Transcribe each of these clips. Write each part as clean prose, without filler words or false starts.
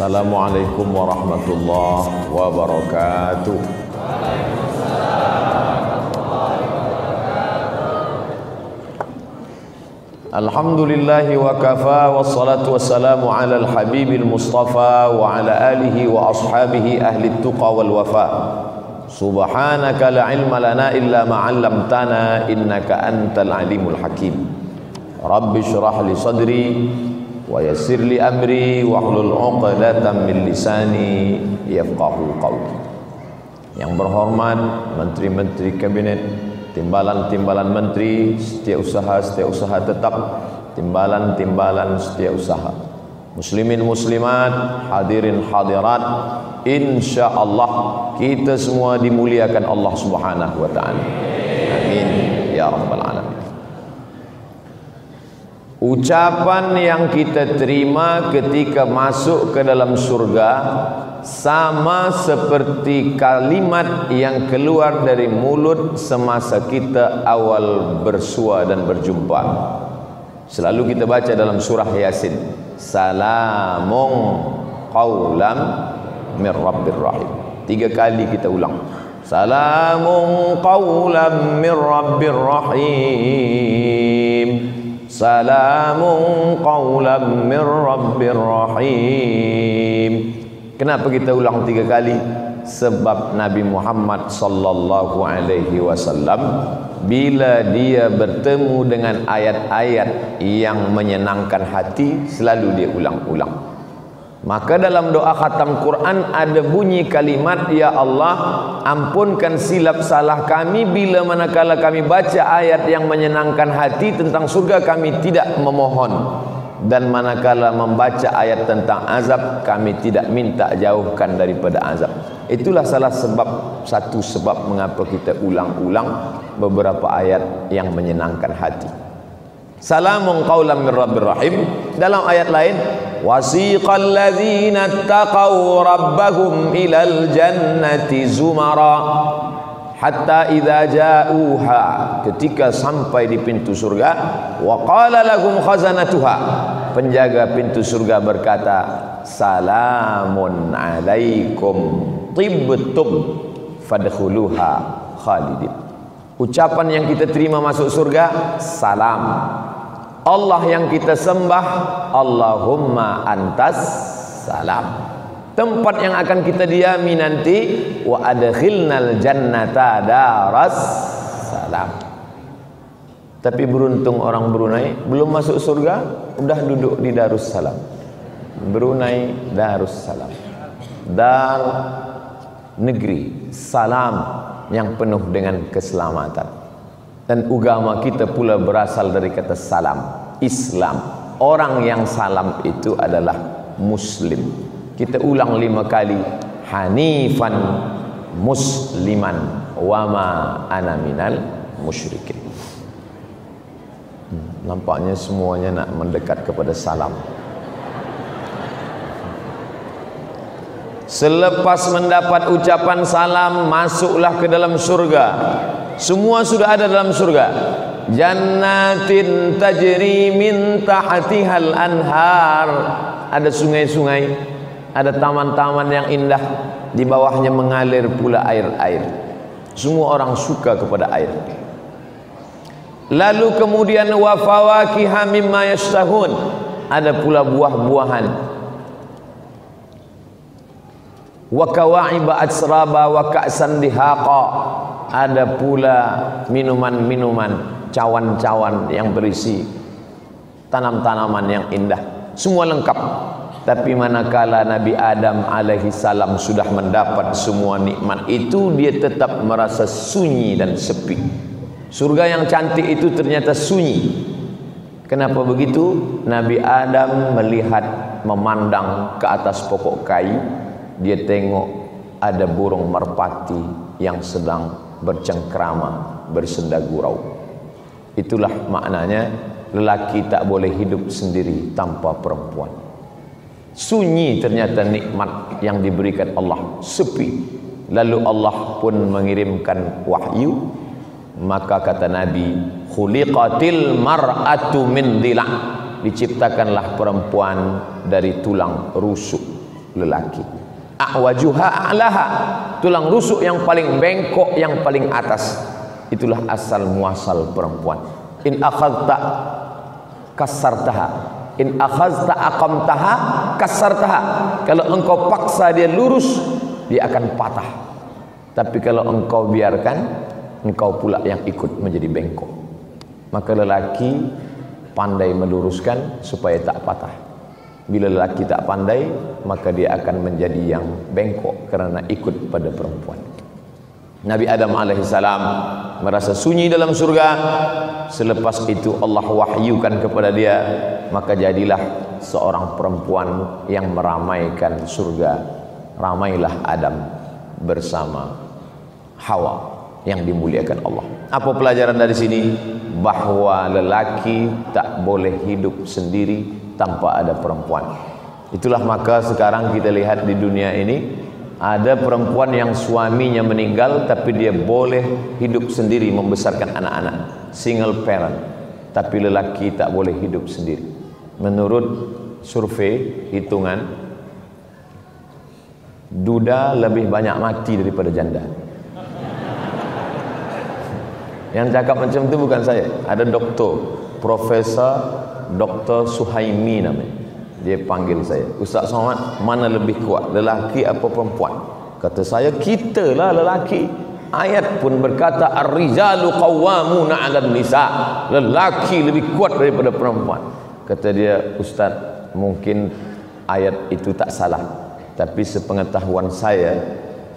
Assalamualaikum warahmatullahi wabarakatuh. Alhamdulillahi wa kafa wassalatu wassalamu ala al-habibil mustafa wa ala alihi wa ashabihi ahli tuqa wal wafa. Subhanaka la ilma lana illa ma 'allamtana innaka antal alimul hakim. Rabbi shrah li sadri wa yassir li amri wahlul 'uqdatam min lisani yafqahu qawli. Yang berhormat menteri-menteri kabinet, timbalan-timbalan menteri, setiausaha tetap, timbalan-timbalan setiausaha, muslimin muslimat, hadirin hadirat, insyaallah kita semua dimuliakan Allah Subhanahu wa taala. Amin ya rabbal alamin. Ucapan yang kita terima ketika masuk ke dalam surga sama seperti kalimat yang keluar dari mulut semasa kita awal bersua dan berjumpa. Selalu kita baca dalam surah Yasin, salamun qaulam mir rabbir rahim. 3 kali kita ulang, salamun qaulam mir rabbir rahim, salamun qaulam mir rabbir rahim. Kenapa kita ulang 3 kali? Sebab Nabi Muhammad sallallahu alaihi wasallam bila dia bertemu dengan ayat-ayat yang menyenangkan hati, selalu dia ulang-ulang. Maka dalam doa khatam Quran ada bunyi kalimat, ya Allah ampunkan silap salah kami bila manakala kami baca ayat yang menyenangkan hati tentang surga kami tidak memohon, dan manakala membaca ayat tentang azab kami tidak minta jauhkan daripada azab. Itulah satu sebab mengapa kita ulang-ulang beberapa ayat yang menyenangkan hati. Salamun qaulam mir rabbir rahim. Dalam ayat lain, wasiqal ladzina taqaw rabbahum ilal jannati zumara hatta idza ja'uha, ketika sampai di pintu surga, wa qala lahum khazanatuha, penjaga pintu surga berkata, salamun alaikum tibtum fadkhuluha khalidin. Ucapan yang kita terima masuk surga, salam. Allah yang kita sembah, Allahumma antas salam. Tempat yang akan kita diami nanti, wa adkhilnal jannata daras salam. Tapi beruntung orang Brunei, belum masuk surga udah duduk di Darussalam. Brunei Darussalam, dar negeri salam yang penuh dengan keselamatan. Dan agama kita pula berasal dari kata salam, Islam. Orang yang salam itu adalah Muslim. Kita ulang 5 kali, hanifan musliman wama ana minal musyrikin. Nampaknya semuanya nak mendekat kepada salam. Selepas mendapat ucapan salam, masuklah ke dalam surga. Semua sudah ada dalam surga. Jannatin tajri min tahtihal anhar. Ada sungai-sungai, ada taman-taman yang indah, di bawahnya mengalir pula air-air. Semua orang suka kepada air. Lalu kemudian wa fawakiha mimma yashtahun, ada pula buah-buahan. Wa kawa'iba atsraba wa ka'san dihaqa, ada pula minuman-minuman, cawan-cawan yang berisi tanam-tanaman yang indah. Semua lengkap. Tapi manakala Nabi Adam alaihi salam sudah mendapat semua nikmat itu, dia tetap merasa sunyi dan sepi. Surga yang cantik itu ternyata sunyi. Kenapa begitu? Nabi Adam melihat, memandang ke atas pokok kayu, dia tengok ada burung merpati yang sedang bercengkrama, bersenda gurau. Itulah maknanya lelaki tak boleh hidup sendiri tanpa perempuan. Sunyi ternyata nikmat yang diberikan Allah, sepi. Lalu Allah pun mengirimkan wahyu. Maka kata Nabi, khuliqatil mar'atu min dhila', diciptakanlah perempuan dari tulang rusuk. lelaki. A'wajuha a'laha, tulang rusuk yang paling bengkok, yang paling atas. Itulah asal muasal perempuan. In akhadta kasartaha, in akhadta aqamtaha kasartaha. Kalau engkau paksa dia lurus, dia akan patah. Tapi kalau engkau biarkan, engkau pula yang ikut menjadi bengkok. Maka lelaki pandai meluruskan supaya tak patah. Bila lelaki tak pandai, maka dia akan menjadi yang bengkok kerana ikut pada perempuan. Nabi Adam alaihissalam merasa sunyi dalam surga. Selepas itu Allah wahyukan kepada dia, maka jadilah seorang perempuan yang meramaikan surga. Ramailah Adam bersama Hawa yang dimuliakan Allah. Apa pelajaran dari sini? Bahwa lelaki tak boleh hidup sendiri tanpa ada perempuan. Itulah maka sekarang kita lihat di dunia ini ada perempuan yang suaminya meninggal tapi dia boleh hidup sendiri membesarkan anak-anak, single parent. Tapi lelaki tak boleh hidup sendiri. Menurut survei hitungan, duda lebih banyak mati daripada janda. Yang cakap macam tu bukan saya, ada doktor, Profesor Dr. Suhaimi namanya. Dia panggil saya, Ustaz Somad, mana lebih kuat, lelaki apa perempuan? Kata saya, kita lah lelaki. Ayat pun berkata, ar-rijalu qawwamuna 'alan nisa, lelaki lebih kuat daripada perempuan. Kata dia, Ustaz, mungkin ayat itu tak salah, tapi sepengetahuan saya,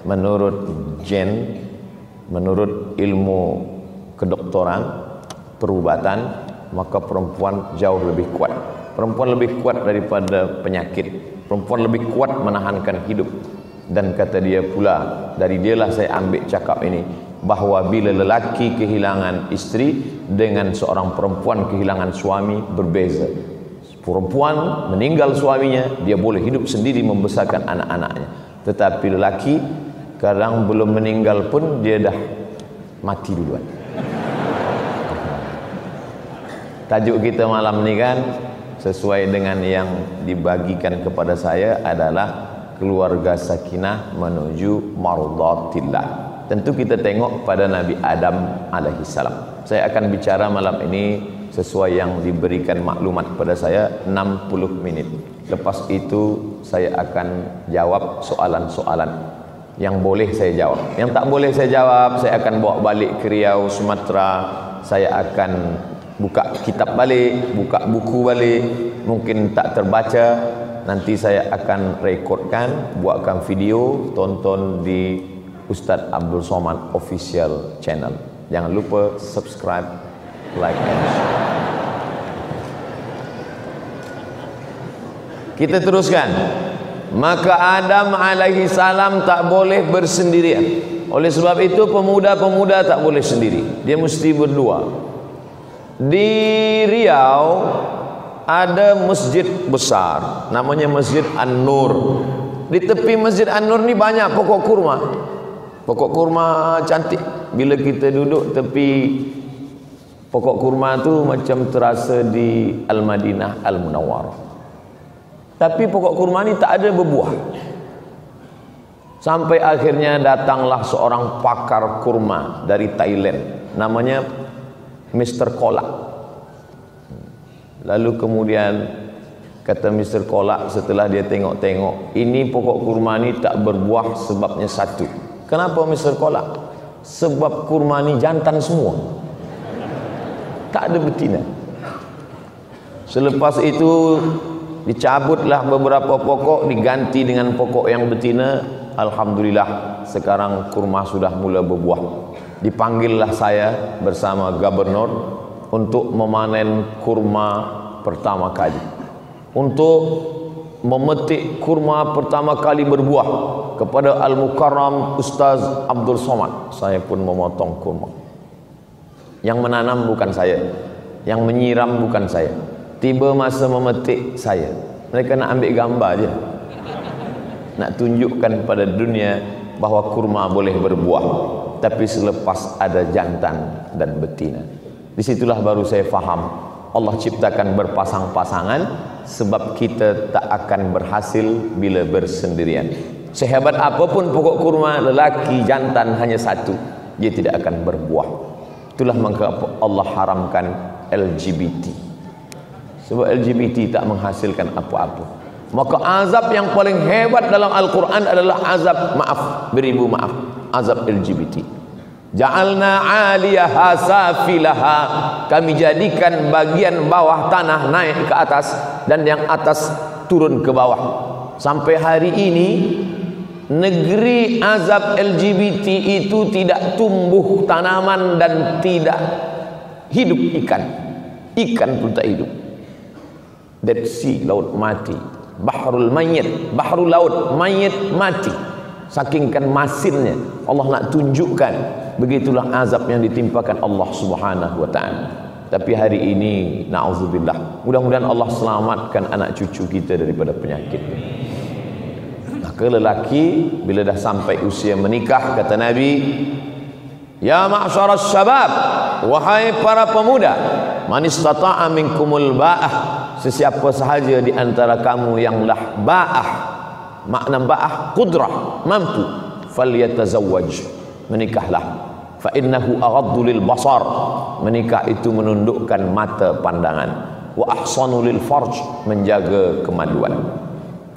menurut menurut ilmu kedoktoran, perubatan, maka perempuan jauh lebih kuat. Perempuan lebih kuat daripada penyakit. Perempuan lebih kuat menahankan hidup. Dan kata dia pula, dari dialah saya ambil cakap ini, bahawa bila lelaki kehilangan isteri dengan seorang perempuan kehilangan suami berbeza. Perempuan meninggal suaminya, dia boleh hidup sendiri membesarkan anak-anaknya. Tetapi lelaki kadang belum meninggal pun dia dah mati duluan. Tajuk kita malam ni kan sesuai dengan yang dibagikan kepada saya adalah keluarga sakinah menuju mardatillah. Tentu kita tengok pada Nabi Adam alaihissalam. Saya akan bicara malam ini sesuai yang diberikan maklumat pada saya 60 minit. Lepas itu saya akan jawab soalan-soalan yang boleh saya jawab. Yang tak boleh saya jawab, saya akan bawa balik ke Riau, Sumatera. Saya akan buka kitab balik, buka buku balik, mungkin tak terbaca, nanti saya akan rekodkan, buatkan video, tonton di Ustaz Abdul Somad official channel. Jangan lupa subscribe, like and share. Kita teruskan. Maka Adam alaihi salam tak boleh bersendirian. Oleh sebab itu pemuda-pemuda tak boleh sendiri, dia mesti berdua. Di Riau ada masjid besar namanya Masjid An-Nur. Di tepi Masjid An-Nur ni banyak pokok kurma. Pokok kurma cantik. Bila kita duduk tepi pokok kurma tu macam terasa di Al-Madinah Al-Munawwarah. Tapi pokok kurma ni tak ada berbuah. Sampai akhirnya datanglah seorang pakar kurma dari Thailand, namanya Mr. Kolak. Lalu kemudian kata Mr. Kolak setelah dia tengok-tengok, ini pokok kurma ni tak berbuah sebabnya satu. Kenapa Mr. Kolak? Sebab kurma ni jantan semua, tak ada betina. Selepas itu dicabutlah beberapa pokok, diganti dengan pokok yang betina. Alhamdulillah sekarang kurma sudah mula berbuah. Dipanggillah saya bersama gubernur untuk memanen kurma pertama kali, untuk memetik kurma pertama kali berbuah kepada Al-Mukarram Ustaz Abdul Somad. Saya pun memotong kurma. Yang menanam bukan saya, yang menyiram bukan saya. Tiba masa memetik saya, mereka nak ambil gambar je, nak tunjukkan pada dunia bahawa kurma boleh berbuah, tapi selepas ada jantan dan betina. Disitulah baru saya faham Allah ciptakan berpasang-pasangan sebab kita tak akan berhasil bila bersendirian. Sehebat apapun pokok kurma, lelaki jantan hanya satu, dia tidak akan berbuah. Itulah mengapa Allah haramkan LGBT. Sebab LGBT tak menghasilkan apa-apa. Maka azab yang paling hebat dalam Al-Quran adalah azab, maaf, beribu maaf, azab LGBT. Ja'alna 'aliyaha safilaha, kami jadikan bagian bawah tanah naik ke atas dan yang atas turun ke bawah. Sampai hari ini negeri azab LGBT itu tidak tumbuh tanaman dan tidak hidup ikan. Ikan pun tak hidup. Dead Sea, laut mati. Bahrul Mayyit, bahrul laut mayit mati. Saking kan masinnya, Allah nak tunjukkan begitulah azab yang ditimpakan Allah Subhanahu wa taala. Tapi hari ini na'udzubillah, mudah-mudahan Allah selamatkan anak cucu kita daripada penyakit. Maka lelaki bila dah sampai usia menikah, kata Nabi, ya ma'syaras syabab, wahai para pemuda, man istata'a minkumul ba'ah, sesiapa sahaja di antara kamu yang lah ba'ah, makna ba'ah qudrah, mampu, falyatazawwaj, menikahlah. Fa innahu aghaddu lil basar, menikah itu menundukkan mata pandangan, wa ahsanu lil farj, menjaga kemaluan.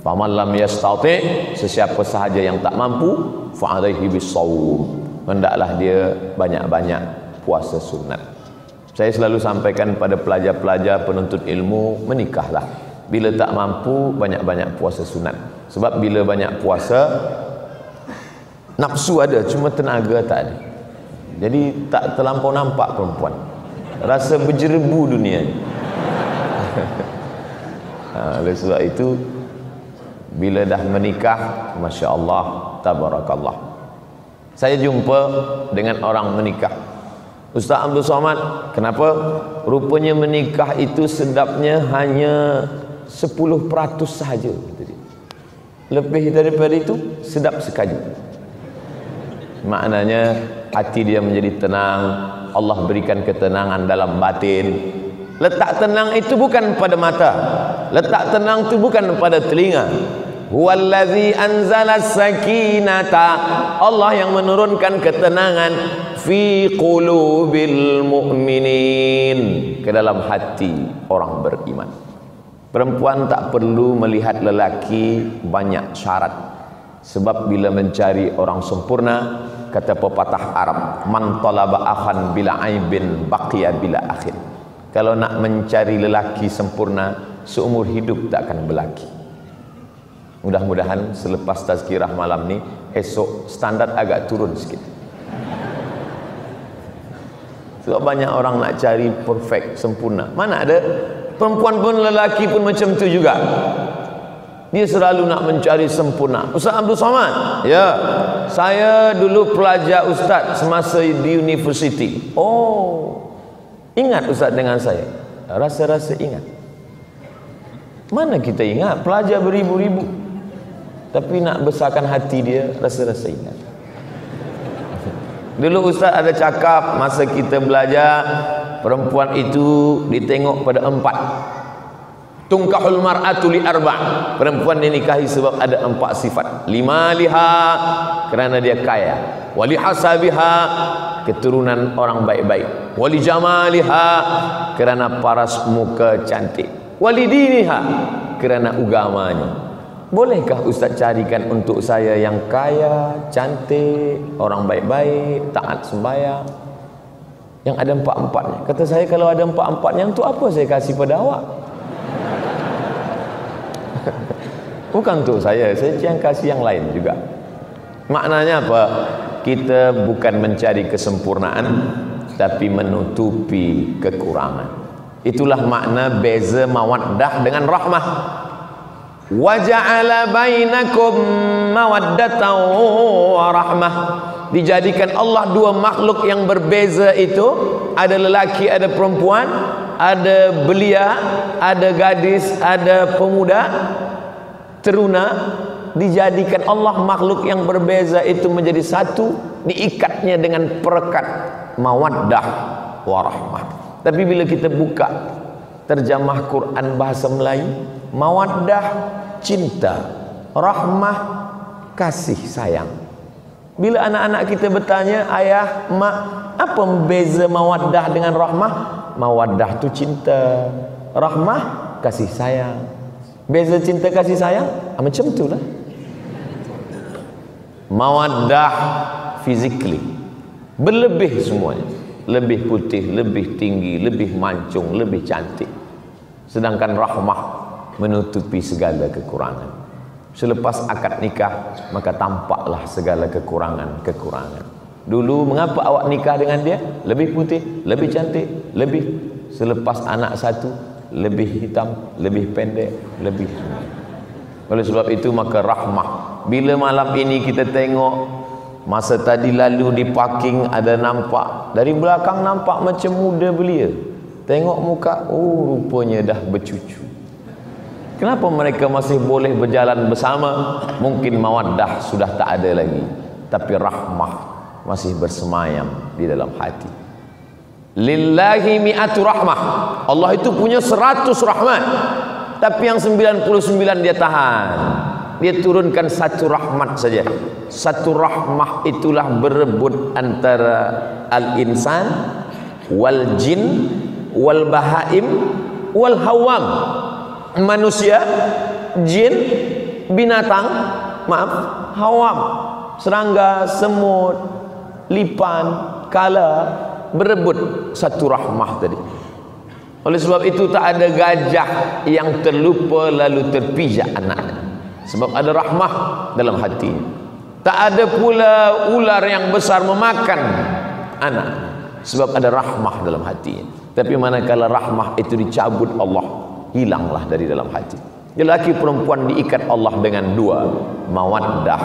Faman lam yastati, sesiapa sahaja yang tak mampu, fa alaihi bisawm, hendaklah dia banyak-banyak puasa sunat. Saya selalu sampaikan pada pelajar-pelajar penuntut ilmu, menikahlah. Bila tak mampu, banyak-banyak puasa sunat. Sebab bila banyak puasa, nafsu ada, cuma tenaga tak ada. Jadi tak terlampau nampak perempuan, rasa berjerebu dunia ni. Oleh sebab itu, bila dah menikah, Masya Allah, tabarakallah, saya jumpa dengan orang menikah. Ustaz Abdul Somad, kenapa? Rupanya menikah itu sedapnya hanya 10% sahaja. Lebih daripada itu, sedap sekali. Maknanya hati dia menjadi tenang, Allah berikan ketenangan dalam batin. Letak tenang itu bukan pada mata, letak tenang itu bukan pada telinga. Huwallazi anzala sakinata, Allah yang menurunkan ketenangan fi qulubil mu'minin, ke dalam hati orang beriman. Perempuan tak perlu melihat lelaki banyak syarat, sebab bila mencari orang sempurna, kata pepatah Arab, man talaba akhan bila aibin baqiya bila akhin. Kalau nak mencari lelaki sempurna, seumur hidup tak akan berlaki. Mudah-mudahan selepas tazkirah malam ni, esok standar agak turun sikit. Sebab banyak orang nak cari perfect, sempurna. Mana ada, perempuan pun lelaki pun macam tu juga. Dia selalu nak mencari sempurna. Ustaz Abdul Somad, ya, saya dulu pelajar ustaz semasa di universiti. Oh, ingat ustaz dengan saya? Rasa-rasa ingat. Mana kita ingat, pelajar beribu-ribu, tapi nak besarkan hati dia, rasa-rasa ingat. Dulu ustaz ada cakap, masa kita belajar, perempuan itu ditengok pada 4. Tungkahul mar'atu li arba', perempuan dinikahi sebab ada 4 sifat. Limaliha, kerana dia kaya. Wali hasabiha, keturunan orang baik-baik. Wali jamaliha, kerana paras muka cantik. Wali diniha, kerana agamanya. Bolehkah ustaz carikan untuk saya yang kaya, cantik, orang baik-baik, taat sembahyang, yang ada 4-4-nya? Kata saya, kalau ada 4-4-nya, untuk apa saya kasih pada awak? Bukan untuk saya yang kasih yang lain juga. Maknanya apa? Kita bukan mencari kesempurnaan, tapi menutupi kekurangan. Itulah makna beza mawaddah dengan rahmah. Wa ja'ala bainakum mawaddatan wa rahmah. Dijadikan Allah dua makhluk yang berbeza itu, ada lelaki, ada perempuan, ada belia, ada gadis, ada pemuda, teruna. Dijadikan Allah makhluk yang berbeza itu menjadi satu, diikatnya dengan perekat mawaddah warahmah. Tapi bila kita buka terjemah Quran bahasa Melayu, Mawaddah cinta, rahmah kasih sayang. Bila anak-anak kita bertanya, ayah, mak, apa beza mawaddah dengan rahmah? Mawaddah tu cinta, rahmah kasih sayang. Beza cinta kasih sayang? Macam tu lah. Mawaddah physically berlebih semuanya, lebih putih, lebih tinggi, lebih mancung, lebih cantik. Sedangkan rahmah menutupi segala kekurangan. Selepas akad nikah, maka tampaklah segala kekurangan-kekurangan. Dulu mengapa awak nikah dengan dia? Lebih putih, lebih cantik, lebih. Selepas anak satu, lebih hitam, lebih pendek, lebih. Oleh sebab itu maka rahmah. Bila malam ini kita tengok, masa tadi lalu di parking ada nampak, dari belakang nampak macam muda belia. Tengok muka, oh rupanya dah bercucu. Kenapa mereka masih boleh berjalan bersama? Mungkin mawaddah sudah tak ada lagi, tapi rahmah masih bersemayam di dalam hati. Lillahi mi'atu rahmah. Allah itu punya 100 rahmat, tapi yang 99 dia tahan. Dia turunkan satu rahmat saja. Satu rahmah itulah berebut antara al-insan wal jin wal bahaim wal hawam. Manusia, jin, binatang, maaf, hawam, serangga, semut, lipan, kala, berebut satu rahmah tadi. Oleh sebab itu tak ada gajah yang terlupa lalu terpijak anaknya, sebab ada rahmah dalam hatinya. Tak ada pula ular yang besar memakan anak, sebab ada rahmah dalam hatinya. Tapi manakala rahmah itu dicabut Allah, hilanglah dari dalam hati. Lelaki perempuan diikat Allah dengan dua, mawaddah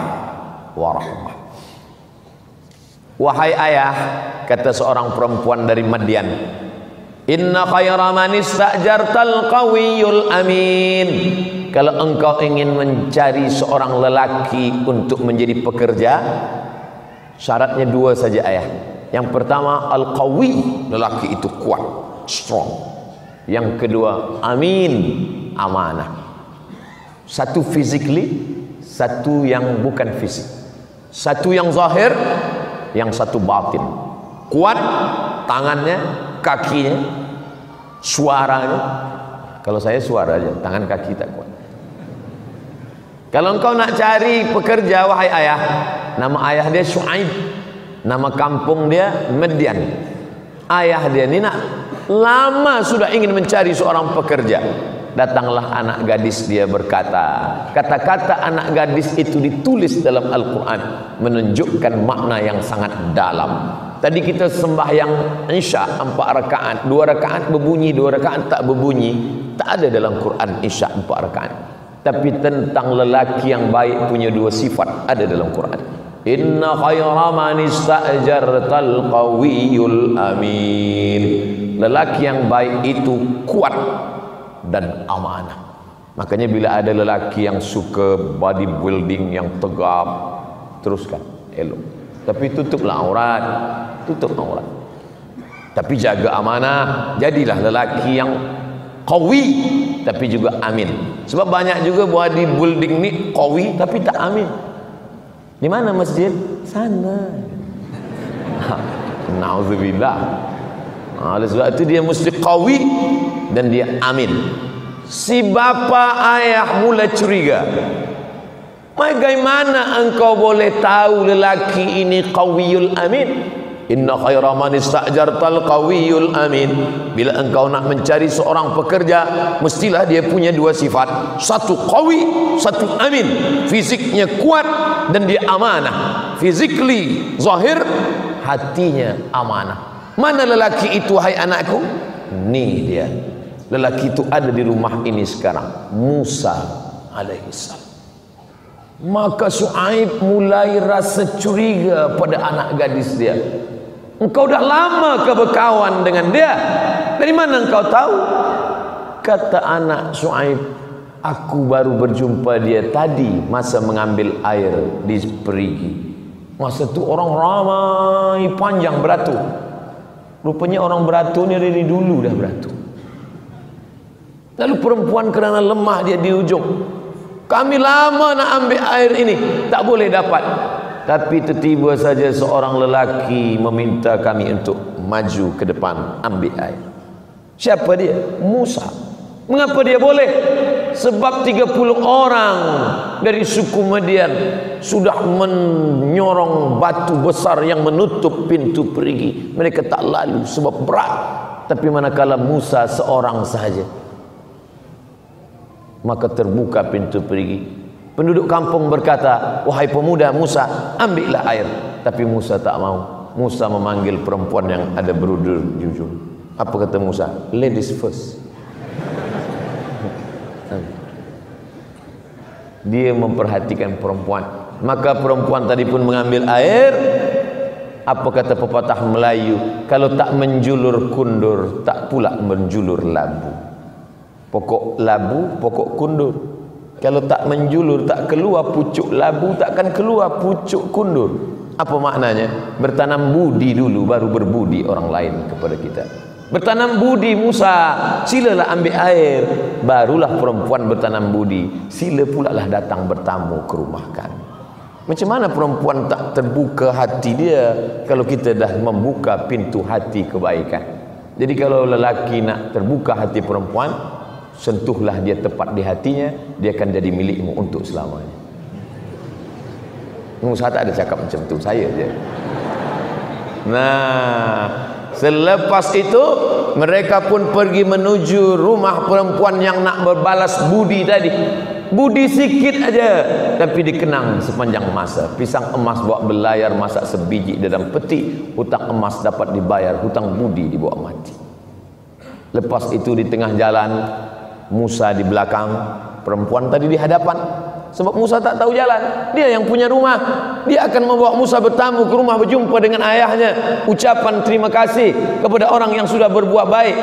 wa rahmah. Wahai ayah, kata seorang perempuan dari Madian, inna khayra man istajartal qawiyul amin. Kalau engkau ingin mencari seorang lelaki untuk menjadi pekerja, syaratnya dua saja ayah. Yang pertama al-qawi, lelaki itu kuat, strong. Yang kedua amin, amanah. Satu physically, satu yang bukan fisik. Satu yang zahir, yang satu batin. Kuat tangannya, kakinya, suaranya. Kalau saya suara aja, tangan kaki tak kuat. Kalau engkau nak cari pekerja, wahai ayah, nama ayah dia Syuaib, nama kampung dia Madian. Ayah dia ni nak lama sudah ingin mencari seorang pekerja. Datanglah anak gadis dia berkata, kata-kata anak gadis itu ditulis dalam Al-Quran, menunjukkan makna yang sangat dalam. Tadi kita sembahyang Isya 4 rakaat, 2 rakaat berbunyi, 2 rakaat tak berbunyi. Tak ada dalam Quran Isya 4 rakaat. Tapi tentang lelaki yang baik punya 2 sifat ada dalam Quran. Inna khayra man istajartal qawiyul amin. Lelaki yang baik itu kuat dan amanah. Makanya bila ada lelaki yang suka bodybuilding yang tegap, teruskan, elok. Tapi tutuplah aurat, tutup aurat. Tapi jaga amanah, jadilah lelaki yang qawi tapi juga amin. Sebab banyak juga bodybuilding ni qawi tapi tak amin. Di mana masjid? Sana. Nauzubillah. Oleh sebab itu dia mesti qawi dan dia amin. Si bapa ayah mula curiga. Bagaimana engkau boleh tahu lelaki ini qawiyul amin? Inna khaira man istajartal qawiyul amin. Bila engkau nak mencari seorang pekerja, mestilah dia punya 2 sifat. Satu qawi, satu amin. Fisiknya kuat dan dia amanah. Physically zahir, hatinya amanah. Mana lelaki itu hai anakku? Ni dia. Lelaki itu ada di rumah ini sekarang, Musa alaihissalam. Maka Syuaib mulai rasa curiga pada anak gadis dia. Engkau dah lama ke berkawan dengan dia? Dari mana engkau tahu? Kata anak Syuaib, aku baru berjumpa dia tadi masa mengambil air di perigi. Masa tu orang ramai panjang beratur. Rupanya orang beratur ni dari dulu dah beratur. Lalu perempuan kerana lemah dia di ujung. Kami lama nak ambil air ini, tak boleh dapat. Tapi tiba-tiba saja seorang lelaki meminta kami untuk maju ke depan ambil air. Siapa dia? Musa. Mengapa dia boleh? Sebab 30 orang dari suku Madian sudah menyorong batu besar yang menutup pintu perigi. Mereka tak lalu sebab berat. Tapi manakala Musa seorang sahaja, maka terbuka pintu perigi. Penduduk kampung berkata, wahai pemuda Musa, ambillah air. Tapi Musa tak mau. Musa memanggil perempuan yang ada berudul di ujung. Apa kata Musa? Ladies first. Dia memperhatikan perempuan. Maka perempuan tadi pun mengambil air. Apa kata pepatah Melayu? Kalau tak menjulur kundur, tak pula menjulur labu. Pokok labu, pokok kundur. Kalau tak menjulur, tak keluar pucuk labu, takkan keluar pucuk kundur. Apa maknanya? Bertanam budi dulu, baru berbudi orang lain kepada kita. Bertanam budi Musa, silalah ambil air. Barulah perempuan bertanam budi, sila pula lah datang bertamu ke rumah kami. Macam mana perempuan tak terbuka hati dia kalau kita dah membuka pintu hati kebaikan? Jadi kalau lelaki nak terbuka hati perempuan, sentuhlah dia tepat di hatinya, dia akan jadi milikmu untuk selamanya. Musa tak ada cakap macam tu, saya je. Nah, selepas itu mereka pun pergi menuju rumah perempuan yang nak berbalas budi tadi. Budi sikit aja, tapi dikenang sepanjang masa. Pisang emas bawa belayar, masak sebiji dalam peti. Hutang emas dapat dibayar, hutang budi dibawa mati. Lepas itu di tengah jalan, Musa di belakang, perempuan tadi di hadapan. Sebab Musa tak tahu jalan, dia yang punya rumah. Dia akan membawa Musa bertamu ke rumah, berjumpa dengan ayahnya, ucapan terima kasih kepada orang yang sudah berbuat baik.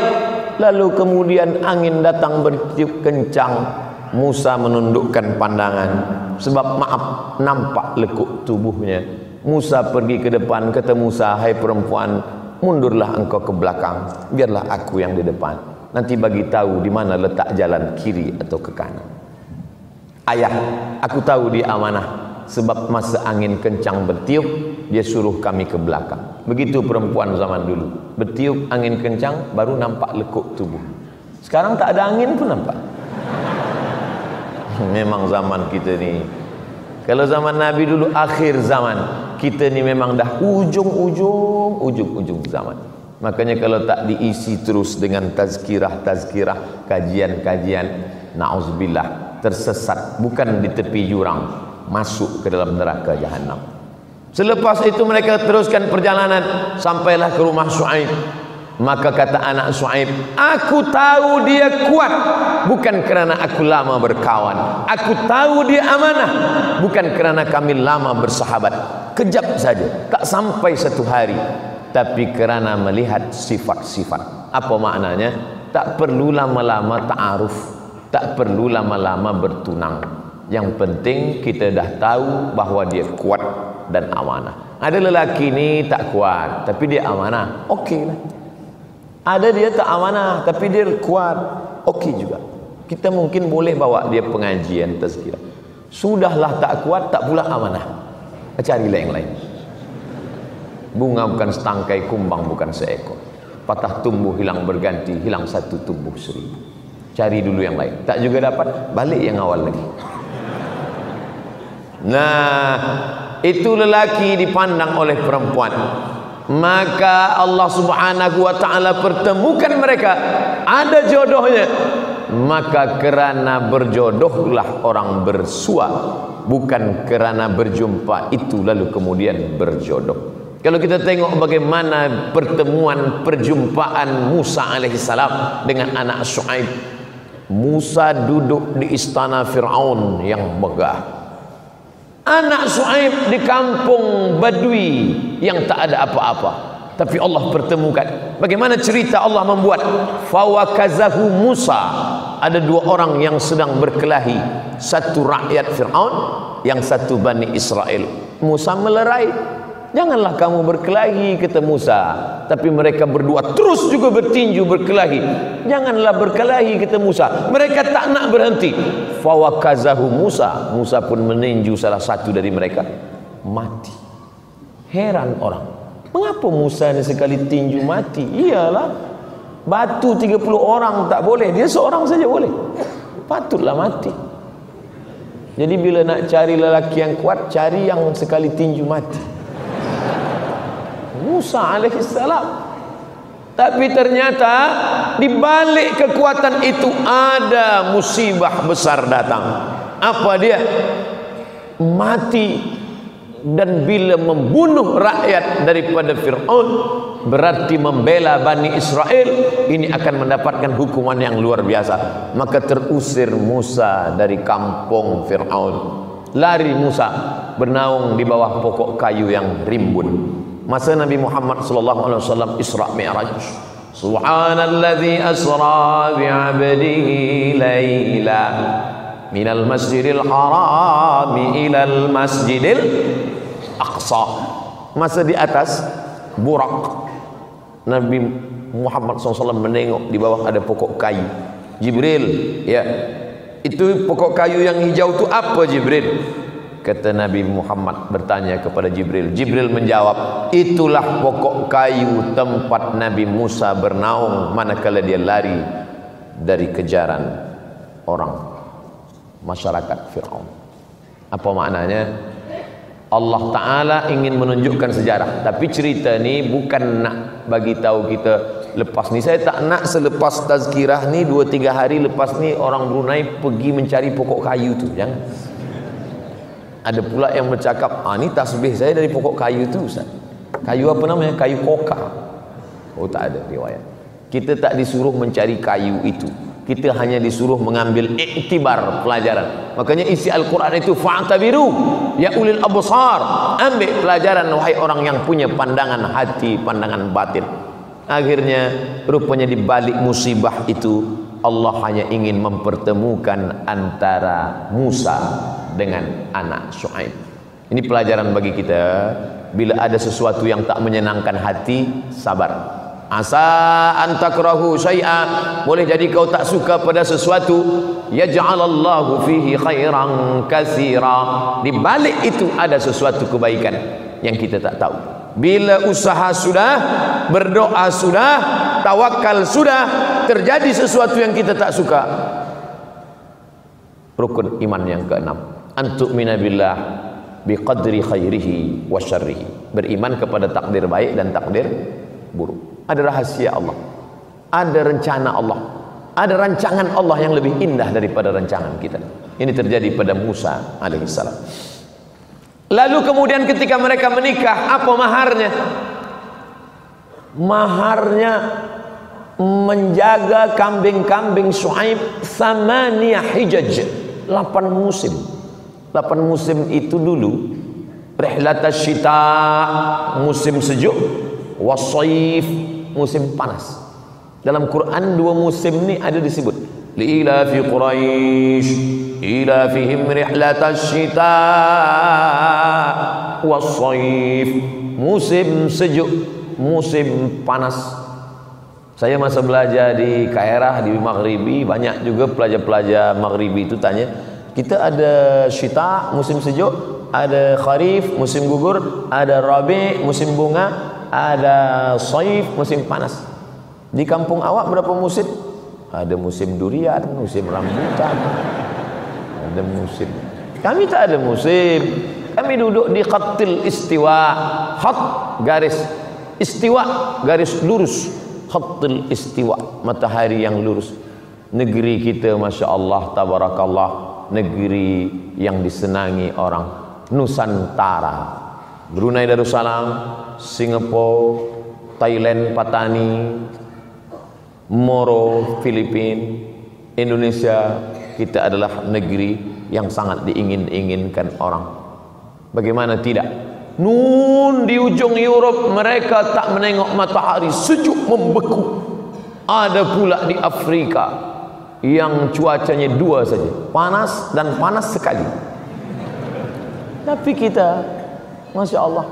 Lalu kemudian angin datang bertiup kencang. Musa menundukkan pandangan, sebab maaf, nampak lekuk tubuhnya. Musa pergi ke depan, kata Musa, hai perempuan, mundurlah engkau ke belakang, biarlah aku yang di depan. Nanti bagi tahu di mana letak jalan kiri atau ke kanan. Ayah, aku tahu dia amanah, sebab masa angin kencang bertiup, dia suruh kami ke belakang. Begitu perempuan zaman dulu, bertiup angin kencang, baru nampak lekuk tubuh. Sekarang tak ada angin pun nampak. Memang zaman kita ni, kalau zaman Nabi dulu akhir zaman, kita ni memang dah ujung zaman. Makanya kalau tak diisi terus dengan tazkirah, kajian-kajian, na'udzubillah, tersesat, bukan di tepi jurang, masuk ke dalam neraka jahanam. Selepas itu mereka teruskan perjalanan, sampailah ke rumah Syuaib. Maka kata anak Syuaib, aku tahu dia kuat, bukan kerana aku lama berkawan. Aku tahu dia amanah, bukan kerana kami lama bersahabat. Kejap saja, tak sampai 1 hari, tapi kerana melihat sifat-sifat. Apa maknanya? Tak perlu lama-lama ta'aruf, tak perlu lama-lama bertunang. Yang penting kita dah tahu bahawa dia kuat dan amanah. Ada lelaki ni tak kuat, tapi dia amanah, okey lah. Ada dia tak amanah, tapi dia kuat, okey juga. Kita mungkin boleh bawa dia pengajian tazkirah. Sudahlah tak kuat, tak pula amanah, carilah yang lain. Bunga bukan setangkai, kumbang bukan seekor. Patah tumbuh hilang berganti, hilang satu tumbuh 1000. Cari dulu yang lain, tak juga dapat, balik yang awal lagi. Nah, itu lelaki dipandang oleh perempuan. Maka Allah Subhanahu wa ta'ala pertemukan mereka, ada jodohnya. Maka kerana berjodohlah orang bersua, bukan kerana berjumpa itu lalu kemudian berjodoh. Kalau kita tengok bagaimana pertemuan perjumpaan Musa alaihissalam dengan anak Syuaib. Musa duduk di istana Fir'aun yang megah, anak Syuaib di kampung Badui yang tak ada apa-apa. Tapi Allah pertemukan. Bagaimana cerita Allah membuat? Fawakazahu Musa. Ada 2 orang yang sedang berkelahi, satu rakyat Fir'aun, yang satu Bani Israel. Musa melerai. Janganlah kamu berkelahi, kata Musa. Tapi mereka berdua terus juga bertinju berkelahi. Janganlah berkelahi, kata Musa. Mereka tak nak berhenti. Fawakazahu Musa. Musa pun meninju salah satu dari mereka, mati. Heran orang, mengapa Musa ni sekali tinju mati? Iyalah, batu 30 orang tak boleh, dia seorang saja boleh. Patutlah mati. Jadi bila nak cari lelaki yang kuat, cari yang sekali tinju mati. Musa alaihissalam. Tapi ternyata di balik kekuatan itu ada musibah besar datang. Apa dia? Mati. Dan bila membunuh rakyat daripada Fir'aun, berarti membela Bani Israel, ini akan mendapatkan hukuman yang luar biasa. Maka terusir Musa dari kampung Fir'aun. Lari Musa, bernaung di bawah pokok kayu yang rimbun. Masa Nabi Muhammad SAW Isra Mi'raj, Subhanalladzi asra bi'abdihi layla minal masjidil harami ilal masjidil aqsa. Masa di atas Burak, Nabi Muhammad SAW menengok di bawah ada pokok kayu. Jibril, ya, itu pokok kayu yang hijau itu apa, Jibril? Kata Nabi Muhammad bertanya kepada Jibril. Jibril menjawab, itulah pokok kayu tempat Nabi Musa bernaung manakala dia lari dari kejaran orang masyarakat Fir'aun. Apa maknanya? Allah Ta'ala ingin menunjukkan sejarah. Tapi cerita ni bukan nak bagi tahu kita lepas ni. Saya tak nak selepas tazkirah ni 2-3 hari lepas ni orang Brunei pergi mencari pokok kayu tu. Jangan. Ada pula yang bercakap, ni tasbih saya dari pokok kayu tu, Ustaz. Kayu apa namanya? Kayu koka. Oh, tak ada riwayat. Kita tak disuruh mencari kayu itu. Kita hanya disuruh mengambil iktibar, pelajaran. Makanya isi Al-Quran itu fa'tabiru ya ulil absar. Ambil pelajaran wahai orang yang punya pandangan hati, pandangan batin. Akhirnya rupanya di balik musibah itu Allah hanya ingin mempertemukan antara Musa dengan anak Syuaib. Ini pelajaran bagi kita. Bila ada sesuatu yang tak menyenangkan hati, sabar. Asa an takrahu syai'a, boleh jadi kau tak suka pada sesuatu, yaj'alallahu fihi khairan katsira. Di balik itu ada sesuatu kebaikan yang kita tak tahu. Bila usaha sudah, berdoa sudah, tawakal sudah, terjadi sesuatu yang kita tak suka, rukun iman yang keenam, antu'mina billah biqadri khairihi wa syarrihi. Beriman kepada takdir baik dan takdir buruk. Ada rahasia Allah, ada rencana Allah, ada rancangan Allah yang lebih indah daripada rancangan kita. Ini terjadi pada Musa alaihissalam. Lalu kemudian ketika mereka menikah, apa maharnya? Maharnya menjaga kambing-kambing Syuaib 8 hijaj, 8 musim. 8 musim itu dulu, rihlatas syita, musim sejuk, wasaif, musim panas. Dalam Quran 2 musim ni ada disebut. Liila fi Quraisy ila fihim rihlatas syita wasaif, musim sejuk, musim panas. Saya masa belajar di Kairah, di Maghribi, banyak juga pelajar-pelajar Maghribi itu tanya, kita ada syita, musim sejuk, ada kharif, musim gugur, ada rabi, musim bunga, ada saif, musim panas. Di kampung awak berapa musim? Ada musim durian, musim rambutan, ada musim. Kami tak ada musim. Kami duduk di khatil istiwa. Khat, garis. Istiwa, garis lurus. Khatil istiwa, matahari yang lurus. Negeri kita, Masya Allah, tabarakallah, negeri yang disenangi orang. Nusantara, Brunei Darussalam, Singapura, Thailand, Patani, Moro, Filipina, Indonesia. Kita adalah negeri yang sangat diingin-inginkan orang. Bagaimana tidak? Nun di ujung Europe mereka tak menengok matahari, sejuk membeku. Ada pula di Afrika yang cuacanya 2 saja, panas dan panas sekali. Tapi kita, Masya Allah,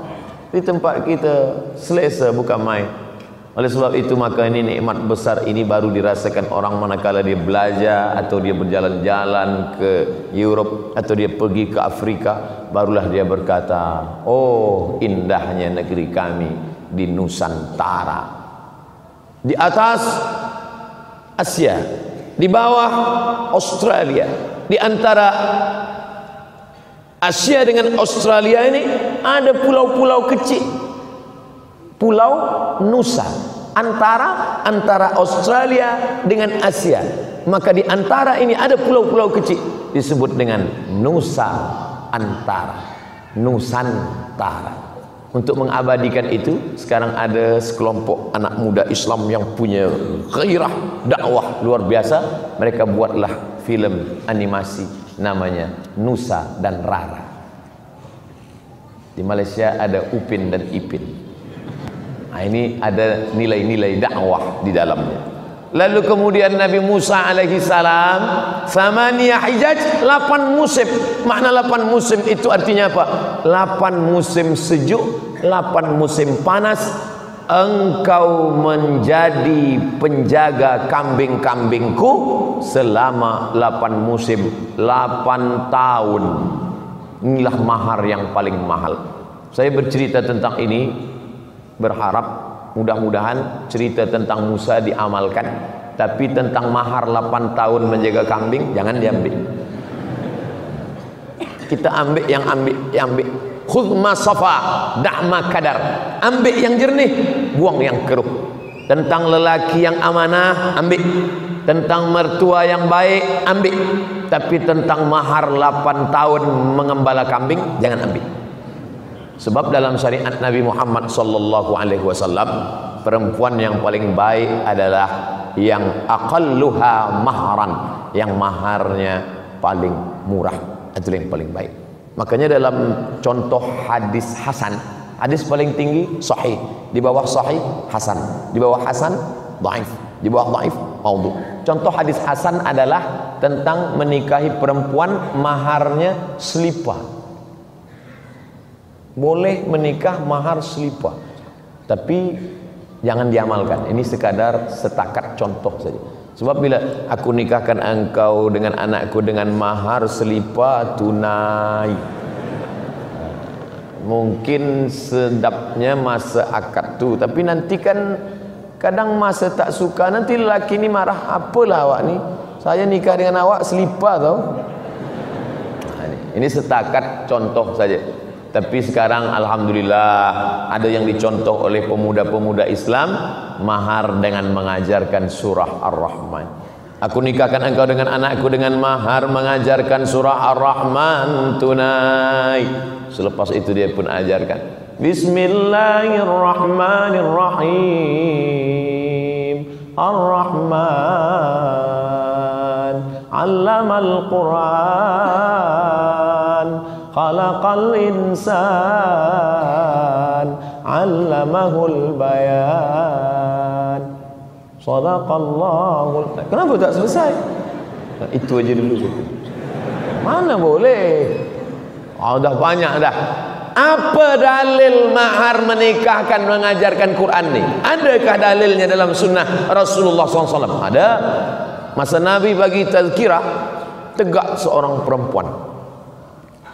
Di tempat kita selesa bukan main. Oleh sebab itu maka ini nikmat besar ini baru dirasakan orang manakala dia belajar atau dia berjalan-jalan ke Europe atau dia pergi ke Afrika, barulah dia berkata, oh indahnya negeri kami di Nusantara. Di atas Asia, di bawah Australia, di antara Asia dengan Australia ini ada pulau-pulau kecil, Pulau Nusa, antara Australia dengan Asia. Maka di antara ini ada pulau-pulau kecil disebut dengan Nusa Antara, Nusantara. Untuk mengabadikan itu, sekarang ada sekelompok anak muda Islam yang punya gairah dakwah luar biasa. Mereka buatlah film animasi namanya Nusa dan Rara. Di Malaysia ada Upin dan Ipin. Nah, ini ada nilai-nilai dakwah di dalamnya. Lalu kemudian Nabi Musa alaihi salam, Thamaniyah hijaj, 8 musim. Makna 8 musim itu artinya apa? 8 musim sejuk, 8 musim panas. Engkau menjadi penjaga kambing-kambingku selama 8 musim, 8 tahun. Inilah mahar yang paling mahal. Saya bercerita tentang ini, berharap mudah-mudahan cerita tentang Musa diamalkan, tapi tentang mahar 8 tahun menjaga kambing jangan diambil. Kita ambil yang ambil. Khudh ma safa, da' ma kadar. Ambil yang jernih, buang yang keruh. Tentang lelaki yang amanah ambil, tentang mertua yang baik ambil, tapi tentang mahar 8 tahun mengembala kambing jangan ambil. Sebab dalam syariat Nabi Muhammad sallallahu alaihi wasallam, perempuan yang paling baik adalah yang aqalluha mahran, yang maharnya paling murah, itu yang paling baik. Makanya dalam contoh hadis hasan, hadis paling tinggi sahih, di bawah sahih hasan, di bawah hasan dhaif, di bawah dhaif maudhu. Contoh hadis hasan adalah tentang menikahi perempuan maharnya selipar. Boleh menikah mahar selipar, tapi jangan diamalkan. Ini sekadar setakat contoh saja. Sebab bila aku nikahkan engkau dengan anakku dengan mahar selipar tunai, mungkin sedapnya masa akad tu, tapi nanti kan kadang masa tak suka, nanti lelaki ni marah, apalah awak ni, saya nikah dengan awak selipar tau. Ini setakat contoh saja. Tapi sekarang alhamdulillah ada yang dicontoh oleh pemuda-pemuda Islam, mahar dengan mengajarkan surah Ar-Rahman. Aku nikahkan engkau dengan anakku dengan mahar mengajarkan surah Ar-Rahman tunai. Selepas itu dia pun ajarkan Bismillahirrahmanirrahim. Ar-Rahman 'allamal Qur'an, khalaqal insan, 'allamahul bayan, sadaqallahul. Kenapa tak selesai? Itu aja dulu. Mana boleh? Dah banyak dah. Apa dalil mahar menikahkan mengajarkan Quran ni? Adakah dalilnya dalam sunnah Rasulullah SAW? Ada. Masa Nabi bagi tazkirah, tegak seorang perempuan.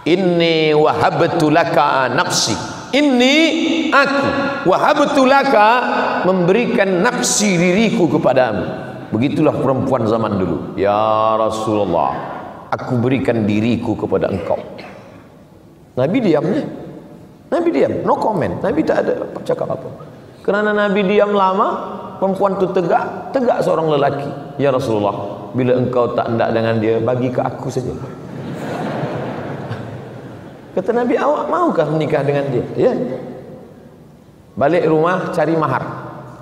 Inni wahabtu laka nafsi. Inni, aku, wahabtu laka, memberikan nafsi diriku kepadamu. Begitulah perempuan zaman dulu. Ya Rasulullah, aku berikan diriku kepada engkau. Nabi diamnya. Nabi diam, no comment. Nabi tak ada cakap apa. Kerana Nabi diam lama, perempuan itu tegak seorang lelaki. Ya Rasulullah, bila engkau tak hendak dengan dia, bagi ke aku saja. Kata Nabi, awak maukah menikah dengan dia? Ya. Balik rumah cari mahar.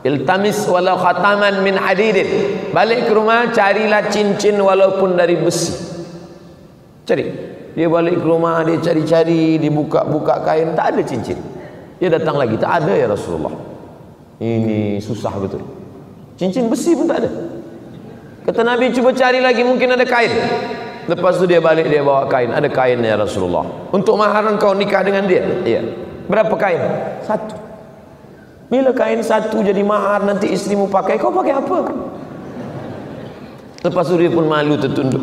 Iltamis walau khataman min hadidin. Balik ke rumah carilah cincin walaupun dari besi. Cari. Dia balik ke rumah, dia cari-cari, dibuka-buka kain, tak ada cincin. Dia datang lagi, tak ada ya Rasulullah. Ini susah betul. Cincin besi pun tak ada. Kata Nabi, cuba cari lagi, mungkin ada kain. Lepas tu dia balik, dia bawa kain. Ada kainnya ya Rasulullah. Untuk mahar engkau nikah dengan dia? Iya. Berapa kain? Satu. Bila kain satu jadi mahar, nanti istrimu pakai, kau pakai apa? Lepas itu dia pun malu tertunduk.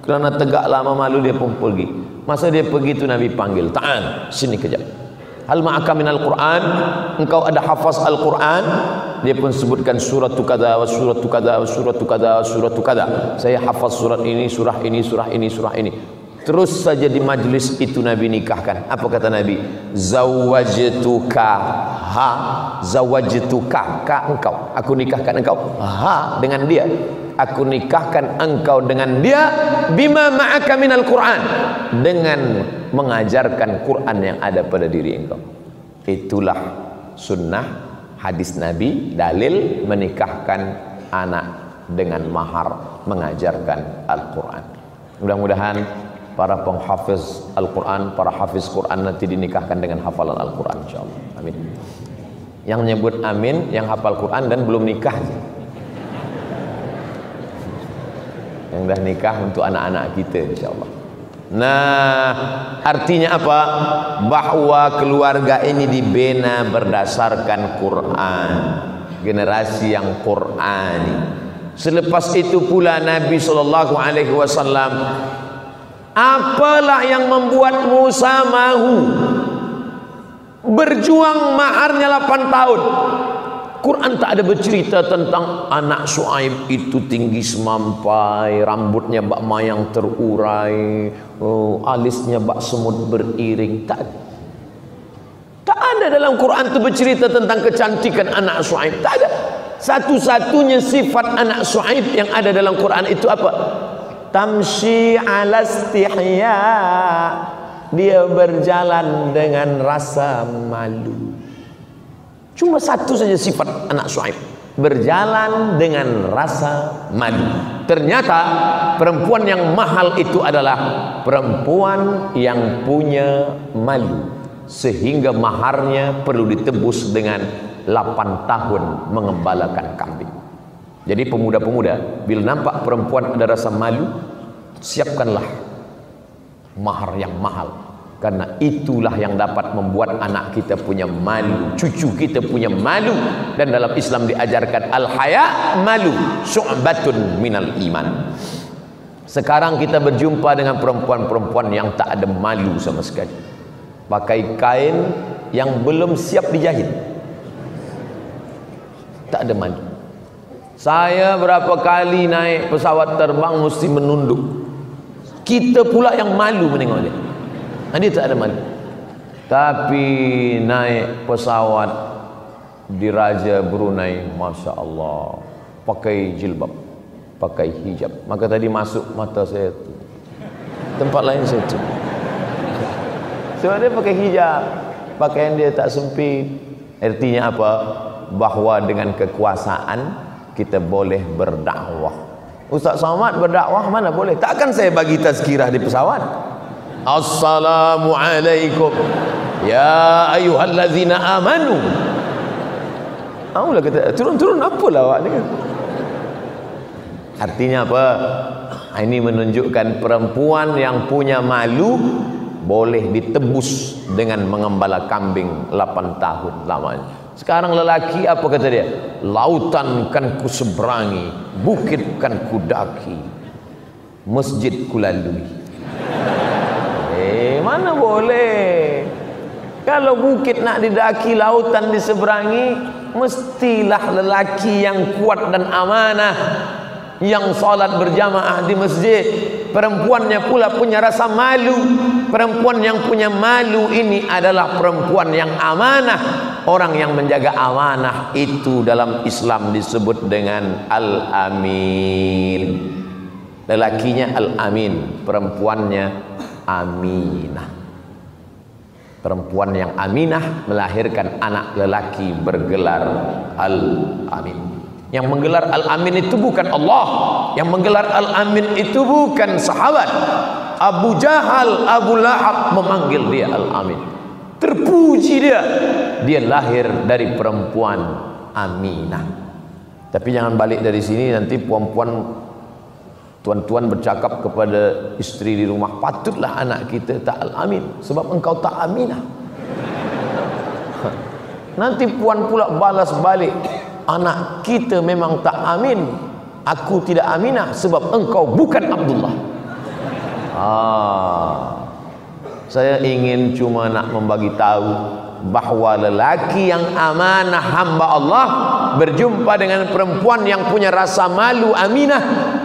Kerana tegak lama malu, dia pun pergi. Masa dia pergi itu Nabi panggil, ta'al, sini kejap. Hal ma'aka minal Qur'an, engkau ada hafaz Al-Quran? Dia pun sebutkan surat tu kada, surat tu kada, surat tu kada, surat tu kada. Saya hafaz surat ini, surah ini, surah ini, surah ini. Terus saja di majlis itu Nabi nikahkan. Apa kata Nabi? Zawajtuka ha, zawajtuka ka engkau. Aku nikahkan engkau ha dengan dia. Aku nikahkan engkau dengan dia bima ma'aka minal Qur'an, dengan mengajarkan Quran yang ada pada diri engkau. Itulah sunnah hadis Nabi, dalil menikahkan anak dengan mahar mengajarkan Al-Quran. Mudah-mudahan para penghafiz Al-Quran, para hafiz Quran nanti dinikahkan dengan hafalan Al-Quran, insyaAllah. Amin. Yang nyebut amin yang hafal Quran dan belum nikah, yang dah nikah untuk anak-anak kita, insyaAllah. Nah, artinya apa? Bahwa keluarga ini dibina berdasarkan Quran, generasi yang Qurani. Selepas itu pula Nabi SAW, apalah yang membuat Musa mahu berjuang maharnya 8 tahun? Quran tak ada bercerita tentang anak Shu'aib itu tinggi semampai, rambutnya bak mayang terurai, alisnya bak semut beriring. Tak ada. Tak ada dalam Quran itu bercerita tentang kecantikan anak Shu'aib. Tak ada. Satu-satunya sifat anak Shu'aib yang ada dalam Quran itu apa? Tamshi ala istihya. Dia berjalan dengan rasa malu. Cuma satu saja sifat anak Shu'aib, berjalan dengan rasa malu. Ternyata perempuan yang mahal itu adalah perempuan yang punya malu, sehingga maharnya perlu ditebus dengan 8 tahun mengembalakan kambing. Jadi pemuda-pemuda, bila nampak perempuan ada rasa malu, siapkanlah mahar yang mahal. Karena itulah yang dapat membuat anak kita punya malu, cucu kita punya malu. Dan dalam Islam diajarkan al-haya malu syu'batun minal iman. Sekarang kita berjumpa dengan perempuan-perempuan yang tak ada malu sama sekali, pakai kain yang belum siap dijahit, tak ada malu. Saya berapa kali naik pesawat terbang mesti menunduk. Kita pula yang malu menengok dia. Dia tak ada malu. Tapi naik pesawat di Raja Brunei, Masya Allah, pakai jilbab, pakai hijab. Maka tadi masuk mata saya tu, tempat lain saya tu. Sebab dia pakai hijab, pakaian dia tak sempit. Artinya apa? Bahawa dengan kekuasaan kita boleh berdakwah. Ustaz Somad berdakwah mana boleh? Takkan saya bagi tazkirah di pesawat. Assalamualaikum ya ayyuhallazina amanu. Aulah kata turun-turun apalah awak ni. Artinya apa? Ini menunjukkan perempuan yang punya malu boleh ditebus dengan mengembala kambing 8 tahun lamanya. Sekarang lelaki apa kata dia? Lautan kan ku seberangi, bukit kan ku daki, masjid ku lalui. Mana boleh? Kalau bukit nak didaki, lautan diseberangi, mestilah lelaki yang kuat dan amanah, yang salat berjamaah di masjid. Perempuannya pula punya rasa malu. Perempuan yang punya malu ini adalah perempuan yang amanah. Orang yang menjaga amanah itu dalam Islam disebut dengan al-amin. Lelakinya al-amin, perempuannya aminah. Perempuan yang aminah melahirkan anak lelaki bergelar al-amin. Yang menggelar al-amin itu bukan Allah, yang menggelar al-amin itu bukan sahabat. Abu Jahal, Abu Lahab memanggil dia al-amin. Terpuji dia, dia lahir dari perempuan aminah. Tapi jangan balik dari sini nanti puan-puan, tuan-tuan bercakap kepada isteri di rumah, patutlah anak kita tak al-amin sebab engkau tak aminah. Nanti puan pula balas balik, anak kita memang tak amin, aku tidak aminah sebab engkau bukan Abdullah. Saya ingin cuma nak membagi tahu bahawa lelaki yang amanah hamba Allah berjumpa dengan perempuan yang punya rasa malu aminah,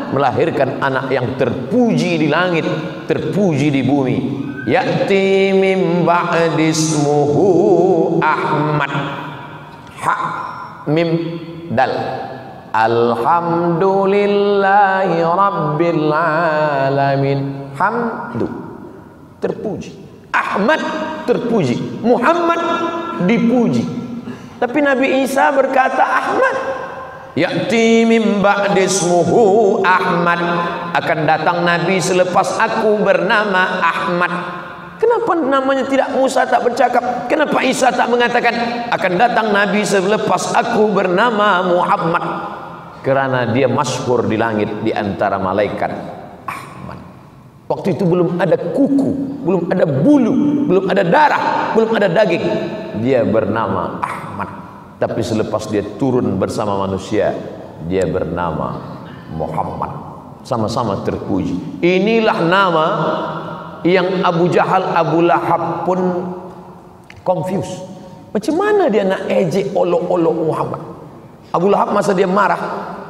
melahirkan anak yang terpuji di langit, terpuji di bumi. Ya'ti min ba'di ismuhu Ahmad, ha mim dal, alhamdulillahi rabbil alamin. Hamdu, terpuji. Ahmad, terpuji. Muhammad, dipuji. Tapi Nabi Isa berkata Ahmad. Ya'ti min ba'di ismuhu Ahmad, akan datang Nabi selepas aku bernama Ahmad. Kenapa namanya tidak Musa tak bercakap? Kenapa Isa tak mengatakan akan datang Nabi selepas aku bernama Muhammad? Kerana dia masyhur di langit di antara malaikat. Ahmad. Waktu itu belum ada kuku, belum ada bulu, belum ada darah, belum ada daging. Dia bernama Ahmad. Tapi selepas dia turun bersama manusia, dia bernama Muhammad. Sama-sama terpuji. Inilah nama yang Abu Jahal, Abu Lahab pun confused. Macam mana dia nak ejek olok-olok Muhammad? Abu Lahab masa dia marah,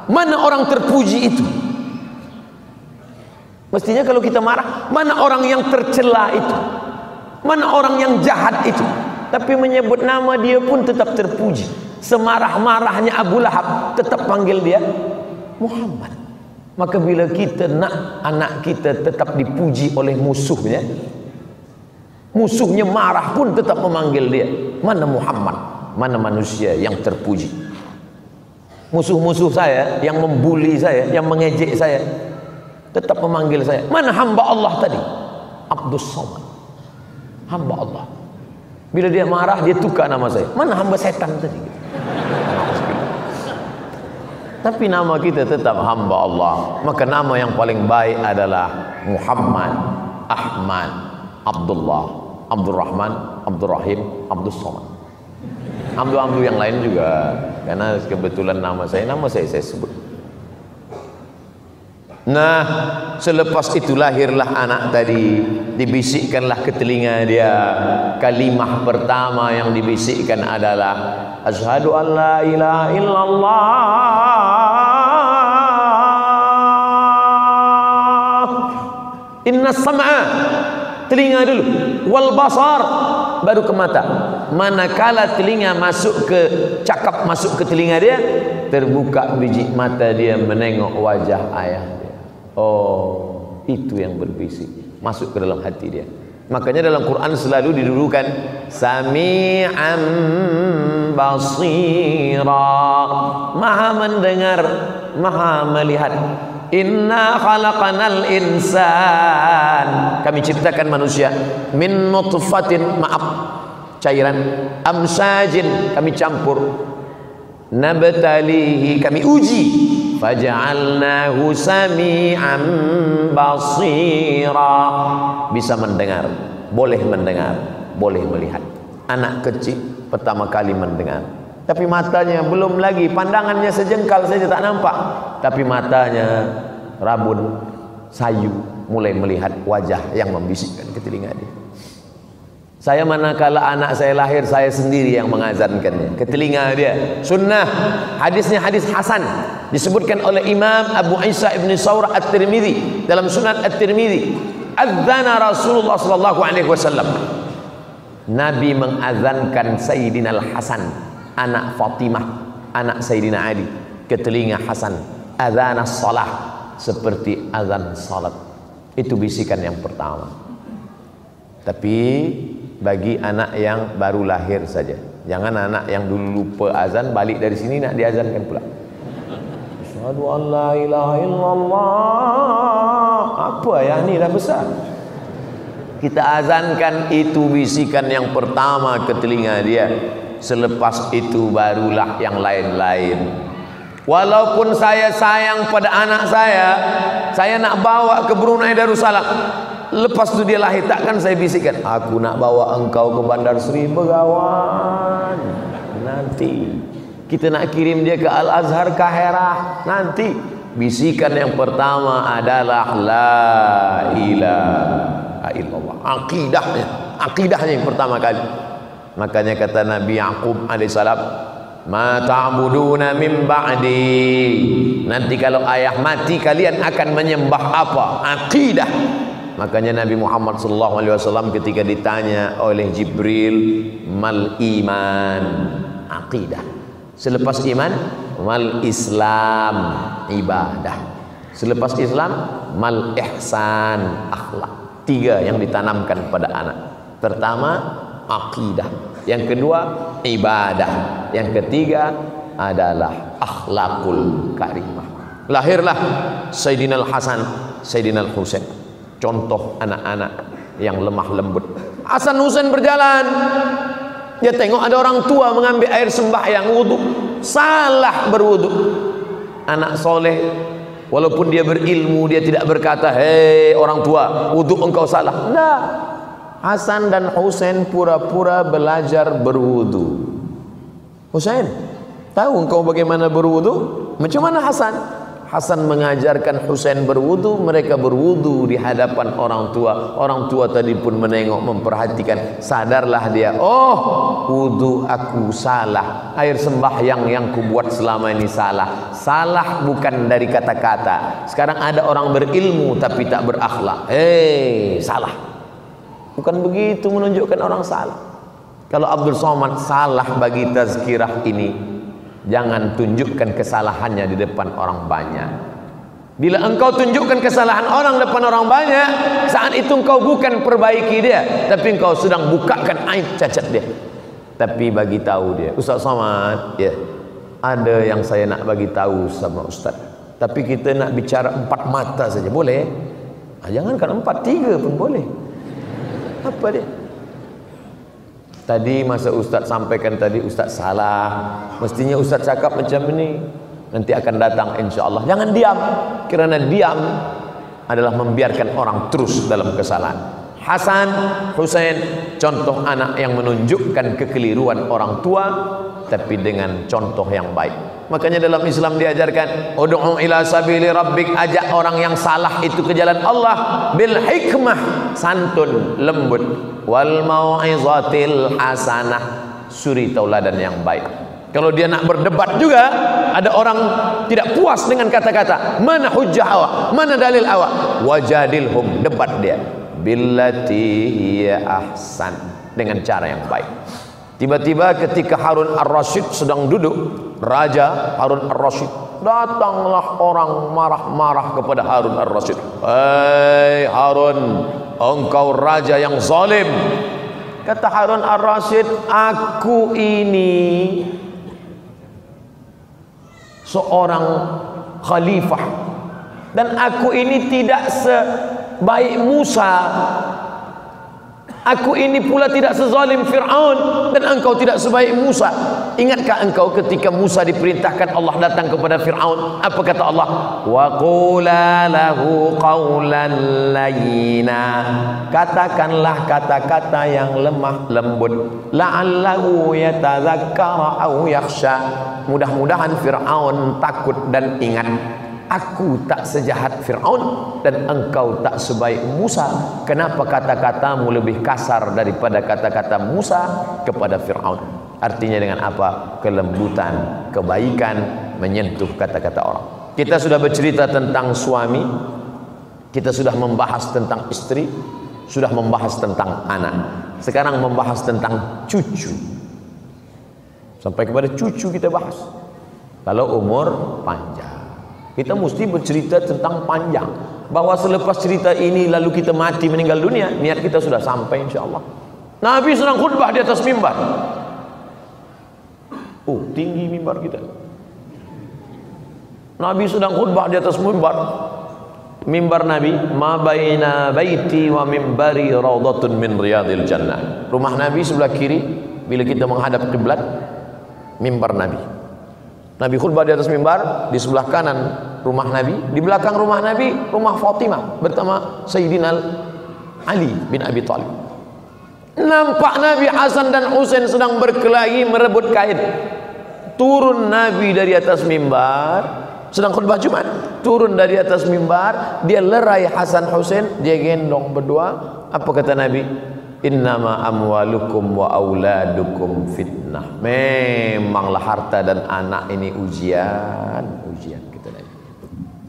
mana orang terpuji itu? Mestinya kalau kita marah, mana orang yang tercela itu? Mana orang yang jahat itu? Tapi menyebut nama dia pun tetap terpuji. Semarah-marahnya Abu Lahab tetap panggil dia Muhammad. Maka bila kita nak anak kita tetap dipuji oleh musuhnya, musuhnya marah pun tetap memanggil dia, mana Muhammad, mana manusia yang terpuji. Musuh-musuh saya yang membuli saya, yang mengejek saya, tetap memanggil saya, mana hamba Allah tadi? Abdus Somad, hamba Allah. Bila dia marah, dia tukar nama saya, mana hamba setan tadi? Tapi nama kita tetap hamba Allah. Maka nama yang paling baik adalah Muhammad, Ahmad, Abdullah, Abdurrahman, Abdurrahim, Abdus Somad. Abdu yang lain juga, karena kebetulan nama saya sebut. Nah, selepas itu lahirlah anak tadi, dibisikkanlah ke telinga dia. Kalimah pertama yang dibisikkan adalah asyhadu an la ilaha illallah. Inna sam'a, telinga dulu, wal basar, baru ke mata. Manakala telinga masuk ke cakap, masuk ke telinga dia, terbuka biji mata dia menengok wajah ayah dia. Oh, itu yang berbisik masuk ke dalam hati dia. Makanya dalam Quran selalu didulukan Sami'an basira, maha mendengar, maha melihat. Inna khalaqanal insan, kami ciptakan manusia min nutfatin, maaf, cairan, amsajin, kami campur, nabtalihi, kami uji, faja'alnahu sami'an basira, bisa mendengar, boleh melihat. Anak kecil pertama kali mendengar, tapi matanya belum lagi, pandangannya sejengkal saja tak nampak, tapi matanya rabun, sayu, mulai melihat wajah yang membisikkan ke telinga dia. Saya manakala anak saya lahir, saya sendiri yang mengazankannya ke telinga dia. Sunnah, hadisnya hadis hasan, disebutkan oleh Imam Abu Isa ibn Sawrah At-Tirmidzi dalam Sunan At-Tirmidzi. Adzana Rasulullah sallallahu alaihi wasallam, Nabi mengazankan Sayyidina Al-Hasan, anak Fatimah, anak Sayyidina Ali, ke telinga Hasan. Adzan as-salah, seperti azan salat. Itu bisikan yang pertama. Tapi bagi anak yang baru lahir saja, jangan anak yang dulu lupa azan balik dari sini nak diazankan pula. Asyhadu an la ilaha illallah. Apa ya, ni dah besar. Kita azankan, itu bisikan yang pertama ke telinga dia. Selepas itu barulah yang lain-lain. Walaupun saya sayang pada anak saya nak bawa ke Brunei Darussalam, Lepas itu dia lahir, takkan saya bisikkan, aku nak bawa engkau ke Bandar Seri Begawan. Nanti kita nak kirim dia ke Al-Azhar Kaherah. Nanti bisikan yang pertama adalah la ilaha illallah. Akidahnya yang pertama kali. Makanya kata Nabi Yaqub alaihissalam, ma ta'buduna min ba'di, nanti kalau ayah mati kalian akan menyembah apa? Akidah. Makanya Nabi Muhammad SAW ketika ditanya oleh Jibril, mal iman, akidah. Selepas iman, mal Islam, ibadah. Selepas Islam, mal ihsan, akhlak. 3 yang ditanamkan pada anak. Pertama, akidah. Yang kedua, ibadah. Yang ketiga adalah akhlakul karimah. Lahirlah Sayyidina Al-Hasan, Sayyidina Al-Husain, contoh anak-anak yang lemah lembut. Hasan Husain berjalan, dia tengok ada orang tua mengambil air sembahyang wudu, salah berwudu. Anak soleh, walaupun dia berilmu, dia tidak berkata, hei orang tua, wudu engkau salah. Nah, Hasan dan Husain pura-pura belajar berwudu. Husain, tahu engkau bagaimana berwudu? Macam mana Hasan? Hasan mengajarkan Husain berwudu, mereka berwudu di hadapan orang tua. Orang tua tadi pun menengok, memperhatikan, sadarlah dia, oh wudu aku salah, air sembahyang yang kubuat selama ini salah. Salah bukan dari kata-kata. Sekarang ada orang berilmu tapi tak berakhlak, salah. Bukan begitu menunjukkan orang salah. Kalau Abdul Somad salah bagi tazkirah ini, jangan tunjukkan kesalahannya di depan orang banyak. Bila engkau tunjukkan kesalahan orang depan orang banyak, saat itu engkau bukan perbaiki dia, tapi engkau sedang bukakan aib cacat dia. Tapi bagi tahu dia, Ustaz Somad, ya, ada yang saya nak bagi tahu sama Ustaz. Tapi kita nak bicara 4 mata saja, boleh? Jangankan 4, 3 pun boleh. Apa dia? Tadi masa Ustaz sampaikan tadi, Ustaz salah. Mestinya Ustaz cakap macam ini. Nanti akan datang insya-Allah. Jangan diam. Kerana diam adalah membiarkan orang terus dalam kesalahan. Hasan, Husain, contoh anak yang menunjukkan kekeliruan orang tua, tapi dengan contoh yang baik. Makanya dalam Islam diajarkan, ud'u ila sabili rabbik, ajak orang yang salah itu ke jalan Allah bil hikmah, santun, lembut, wal mau'izatil hasanah, suri tauladan yang baik. Kalau dia nak berdebat juga, ada orang tidak puas dengan kata-kata, mana hujjah awak, mana dalil awak, wajadilhum, debat dia billati hiya ahsan, dengan cara yang baik. Tiba-tiba ketika Harun Ar-Rasyid sedang duduk, Raja Harun Ar-Rasyid, datanglah orang marah-marah kepada Harun Ar-Rasyid. Hei Harun, engkau raja yang zalim. Kata Harun Ar-Rasyid, aku ini seorang khalifah, dan aku ini tidak sebaik Musa. Aku ini pula tidak sezalim Fir'aun, dan engkau tidak sebaik Musa. Ingatkah engkau ketika Musa diperintahkan Allah datang kepada Fir'aun, apa kata Allah? Wa qula lahu qawlan layyina, katakanlah kata-kata yang lemah lembut, la'allahu yatadzakkara aw yakhsha, mudah-mudahan Fir'aun takut dan ingat. Aku tak sejahat Fir'aun dan engkau tak sebaik Musa. Kenapa kata-katamu lebih kasar daripada kata-kata Musa kepada Fir'aun? Artinya dengan apa? Kelembutan, kebaikan, menyentuh kata-kata orang. Kita sudah bercerita tentang suami, kita sudah membahas tentang istri, sudah membahas tentang anak. Sekarang membahas tentang cucu. Sampai kepada cucu kita bahas. Kalau umur panjang, kita mesti bercerita tentang panjang, bahwa selepas cerita ini lalu kita mati meninggal dunia, niat kita sudah sampai insya-Allah. Nabi sedang khutbah di atas mimbar. Oh, tinggi mimbar kita. Nabi sedang khutbah di atas mimbar. Mimbar Nabi, ma baina baiti wa mimbari raudhatun min riyadil jannah. Rumah Nabi sebelah kiri, bila kita menghadap kiblat, mimbar Nabi. Nabi khutbah di atas mimbar, di sebelah kanan rumah Nabi, di belakang rumah Nabi rumah Fatimah bersama Sayyidina Ali bin Abi Thalib. Nampak Nabi Hasan dan Husain sedang berkelahi merebut kain. Turun Nabi dari atas mimbar, sedang khutbah Jumat. Turun dari atas mimbar, dia lerai Hasan Husain, dia gendong berdua. Apa kata Nabi? Innama amwalukum wa auladukum fitnah. Memanglah harta dan anak ini ujian, kata Nabi.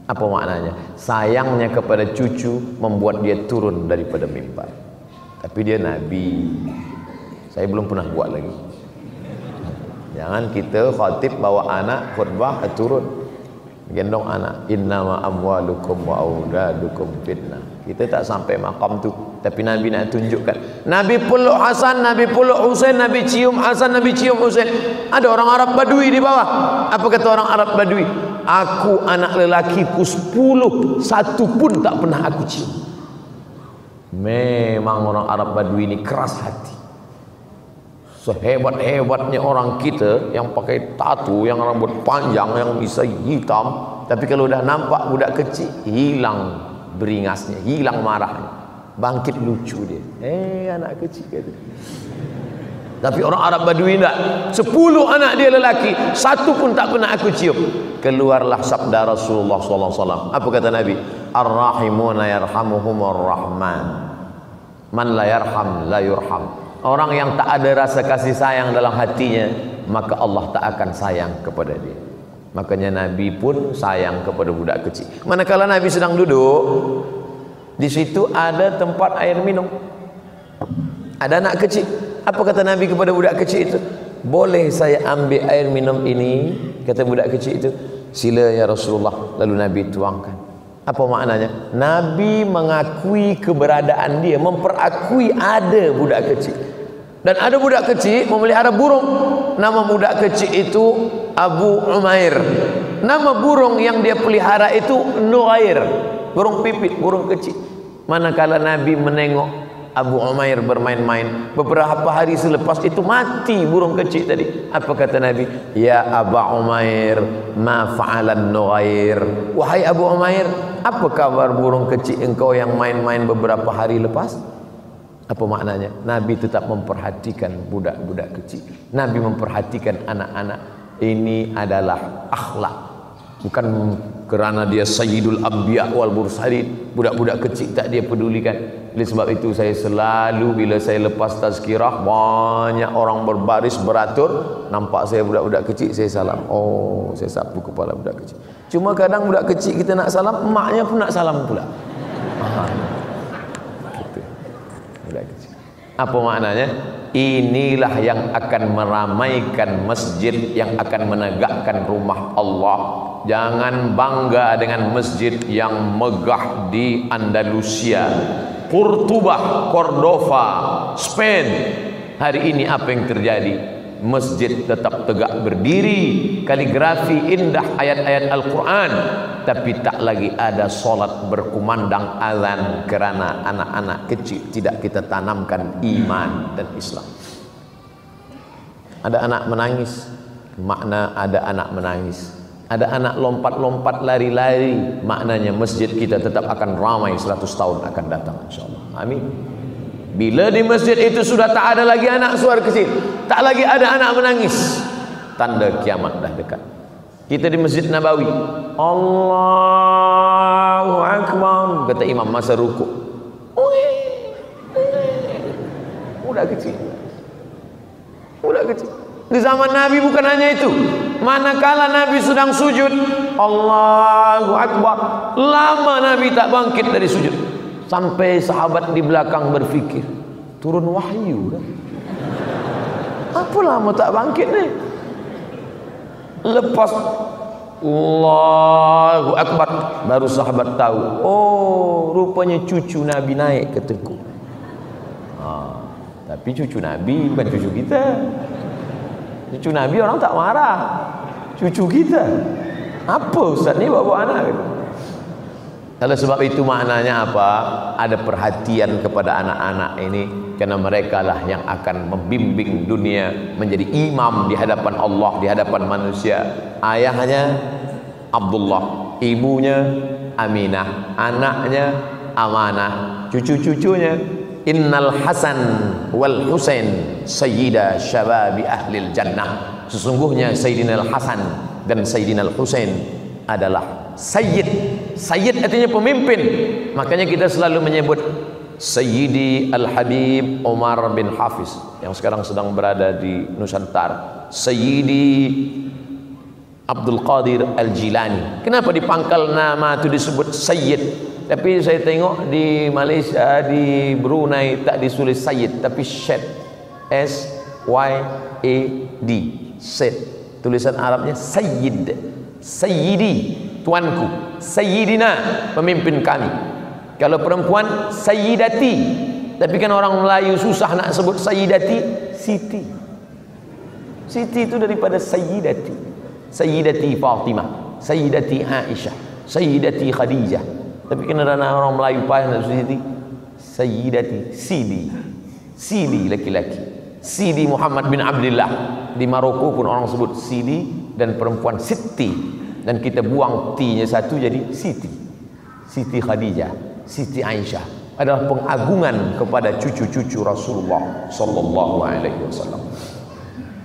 Apa maknanya? Sayangnya kepada cucu membuat dia turun daripada mimbar. Tapi dia Nabi. Saya belum pernah buat lagi. Jangan kita khatib bawa anak khutbah turun gendong anak. Innama amwalukum wa auladukum fitnah. Kita tak sampai makam tu, tapi Nabi nak tunjukkan. Nabi peluk Hasan, Nabi peluk Husain, Nabi cium Hasan, Nabi cium Husain. Ada orang Arab Badui di bawah. Apa kata orang Arab Badui? Aku anak lelakiku 10, satu pun tak pernah aku cium. Memang orang Arab Badui ini keras hati. Sehebat-hebatnya orang kita yang pakai tato, yang rambut panjang, yang bisa hitam, tapi kalau dah nampak budak kecil, hilang beringasnya, hilang marahnya, bangkit lucu dia. Anak kecil kata. Tapi orang Arab Badui tak. 10 anak dia lelaki, satu pun tak pernah aku cium. Keluarlah sabda Rasulullah SAW. Apa kata Nabi? Ar-rahimuna yarhamuhumur rahman. Man la yarham la yurham. Orang yang tak ada rasa kasih sayang dalam hatinya, maka Allah tak akan sayang kepada dia. Makanya Nabi pun sayang kepada budak kecil. Manakala Nabi sedang duduk, di situ ada tempat air minum. Ada anak kecil. Apa kata Nabi kepada budak kecil itu? Boleh saya ambil air minum ini? Kata budak kecil itu. Sila ya Rasulullah. Lalu Nabi tuangkan. Apa maknanya? Nabi mengakui keberadaan dia, memperakui ada budak kecil. Dan ada budak kecil memelihara burung. Nama budak kecil itu Abu Umair. Nama burung yang dia pelihara itu Nuair. Burung pipit, burung kecil. Manakala Nabi menengok Abu Umair bermain-main, beberapa hari selepas itu mati burung kecil tadi. Apa kata Nabi? Ya Abu Umair, ma fa'alan Nuair. Wahai Abu Umair, apa kabar burung kecil engkau yang main-main beberapa hari lepas? Apa maknanya? Nabi tetap memperhatikan budak-budak kecil. Nabi memperhatikan anak-anak. Ini adalah akhlak. Bukan kerana dia Sayyidul Anbiya wal Mursalin, budak-budak kecil tak dia pedulikan. Oleh sebab itu saya selalu bila saya lepas tazkirah, banyak orang berbaris beratur, nampak saya budak-budak kecil, saya salam. Oh, saya sapu kepala budak kecil. Cuma kadang budak kecil kita nak salam, emaknya pun nak salam pula. Apa maknanya? Inilah yang akan meramaikan masjid, yang akan menegakkan rumah Allah. Jangan bangga dengan masjid yang megah di Andalusia, Cordoba, Spain. Hari ini apa yang terjadi? Masjid tetap tegak berdiri, kaligrafi indah ayat-ayat Al-Quran, tapi tak lagi ada solat berkumandang azan kerana anak-anak kecil tidak kita tanamkan iman dan Islam. Ada anak menangis, makna ada anak menangis. Ada anak lompat-lompat lari-lari, maknanya masjid kita tetap akan ramai 100 tahun akan datang insyaAllah. Amin. Bila di masjid itu sudah tak ada lagi anak suara kecil, tak lagi ada anak menangis, tanda kiamat dah dekat. Kita di Masjid Nabawi, Allahu Akbar, kata imam masa rukuk. Budak kecil. Budak kecil. Di zaman Nabi bukan hanya itu. Manakala Nabi sedang sujud, Allahu Akbar, lama Nabi tak bangkit dari sujud. Sampai sahabat di belakang berfikir, turun wahyu kan? Apa lama tak bangkit ni? Lepas Allahu Akbar, baru sahabat tahu, oh rupanya cucu Nabi naik ke tengku. Tapi cucu Nabi bukan cucu kita. Cucu Nabi orang tak marah. Cucu kita. Apa Ustaz ni bawa anak gitu? Oleh sebab itu maknanya apa? Ada perhatian kepada anak-anak ini, karena mereka lah yang akan membimbing dunia menjadi imam di hadapan Allah, di hadapan manusia. Ayahnya Abdullah, ibunya Aminah, anaknya amanah. Cucu-cucunya, innal Hasan wal Husain sayyida syababi ahlil jannah. Sesungguhnya Sayyidina Al-Hasan dan Sayyidina Al-Husain adalah sayyid. Sayyid artinya pemimpin. Makanya kita selalu menyebut Sayyidi Al-Habib Umar bin Hafiz yang sekarang sedang berada di Nusantara. Sayyidi Abdul Qadir Al-Jilani. Kenapa di pangkal nama itu disebut Sayyid? Tapi saya tengok di Malaysia, di Brunei tak ditulis Sayyid, tapi Syed. S-Y-A-D. Syed. Tulisan Arabnya Sayyid. Sayyidi, tuanku. Sayyidina, pemimpin kami. Kalau perempuan, Sayyidati. Tapi kan orang Melayu susah nak sebut Sayyidati. Siti. Siti itu daripada Sayyidati. Sayyidati Fatimah, Sayyidati Aisyah, Sayyidati Khadijah. Tapi kenapa orang Melayu payah nak sebut Siti? Sayyidati, Sidi. Sidi laki-laki. Sidi Muhammad bin Abdullah. Di Maroko pun orang sebut Sidi, dan perempuan Siti. Dan kita buang T-nya satu jadi Siti. Siti Khadijah, Siti Aisyah adalah pengagungan kepada cucu-cucu Rasulullah sallallahu alaihi wasallam.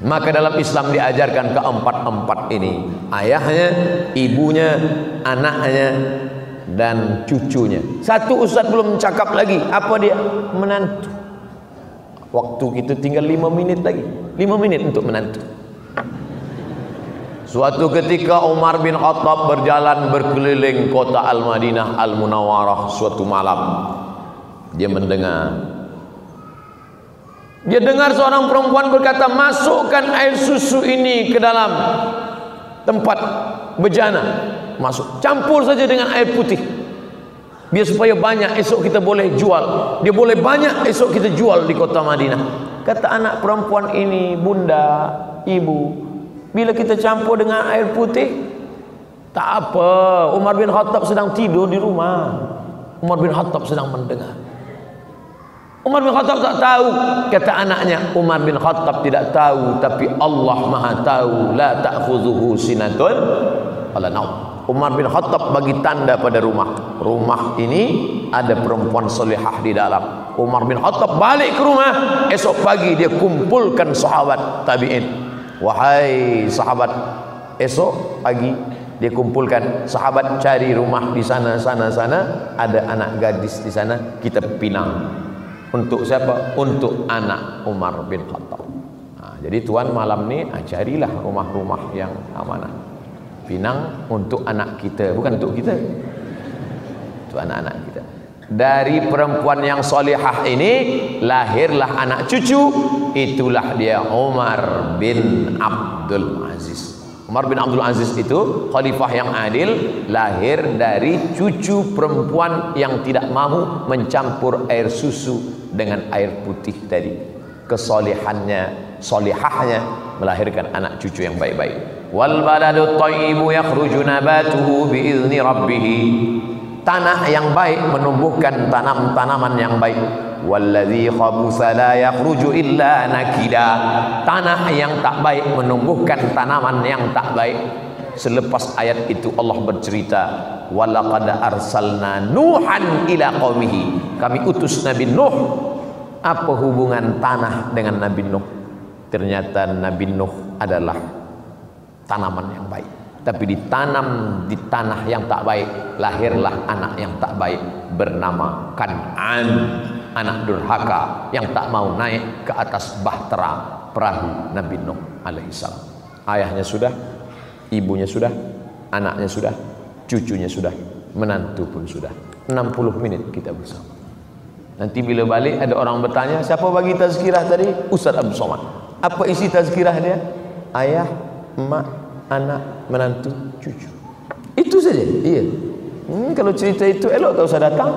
Maka dalam Islam diajarkan keempat-empat ini, ayahnya, ibunya, anaknya, dan cucunya. Satu ustaz belum cakap lagi, apa dia? Menantu. Waktu kita tinggal 5 minit lagi, 5 menit untuk menantu. Suatu ketika Umar bin Khattab berjalan berkeliling kota Al-Madinah Al-Munawwarah suatu malam. Dia mendengar. Dia dengar seorang perempuan berkata, masukkan air susu ini ke dalam tempat bejana. Masuk, campur saja dengan air putih. Biar supaya banyak, esok kita boleh jual. Dia boleh banyak, esok kita jual di kota Madinah. Kata anak perempuan ini, bunda, ibu, bila kita campur dengan air putih, tak apa. Umar bin Khattab sedang tidur di rumah. Umar bin Khattab sedang mendengar. Umar bin Khattab tak tahu. Kata anaknya, Umar bin Khattab tidak tahu, tapi Allah Maha tahu. La ta'khudhuhu sinatun wala naum. Umar bin Khattab bagi tanda pada rumah. Rumah ini ada perempuan solehah di dalam. Umar bin Khattab balik ke rumah. Esok pagi dia kumpulkan sahabat tabi'in. Wahai sahabat, esok pagi dia kumpulkan sahabat, cari rumah di sana, ada anak gadis di sana, kita pinang. Untuk siapa? Untuk anak Umar bin Khattab. Nah, jadi tuan malam ni carilah rumah-rumah yang amanah. Pinang untuk anak kita, bukan untuk kita. Untuk anak-anak kita. Dari perempuan yang solehah ini lahirlah anak cucu. Itulah dia Umar bin Abdul Aziz. Umar bin Abdul Aziz itu khalifah yang adil, lahir dari cucu perempuan yang tidak mahu mencampur air susu dengan air putih tadi. Kesolehannya, solehahnya melahirkan anak cucu yang baik-baik. Wal baladut thayyibu yakhruju nabatuhu biizni rabbih. Tanah yang baik menumbuhkan tanaman yang baik. Walladzi khabutha la yakhruju illa nakida. Tanah yang tak baik menumbuhkan tanaman yang tak baik. Selepas ayat itu Allah bercerita, walaqad arsalna nuhan ila qaumihi. Kami utus Nabi Nuh. Apa hubungan tanah dengan Nabi Nuh? Ternyata Nabi Nuh adalah tanaman yang baik, tapi ditanam di tanah yang tak baik, lahirlah anak yang tak baik bernama Kan'an, anak durhaka yang tak mau naik ke atas bahtera perahu Nabi Nuh alaihissalam. Ayahnya sudah, ibunya sudah, anaknya sudah, cucunya sudah, menantu pun sudah. 60 menit kita bersama. Nanti bila balik ada orang bertanya, siapa bagi tazkirah tadi? Ustaz Abdul Somad. Apa isi tazkirah dia? Ayah, emak, anak, menantu, cucu. Itu saja. Iya. Kalau cerita itu elok tak usah datang.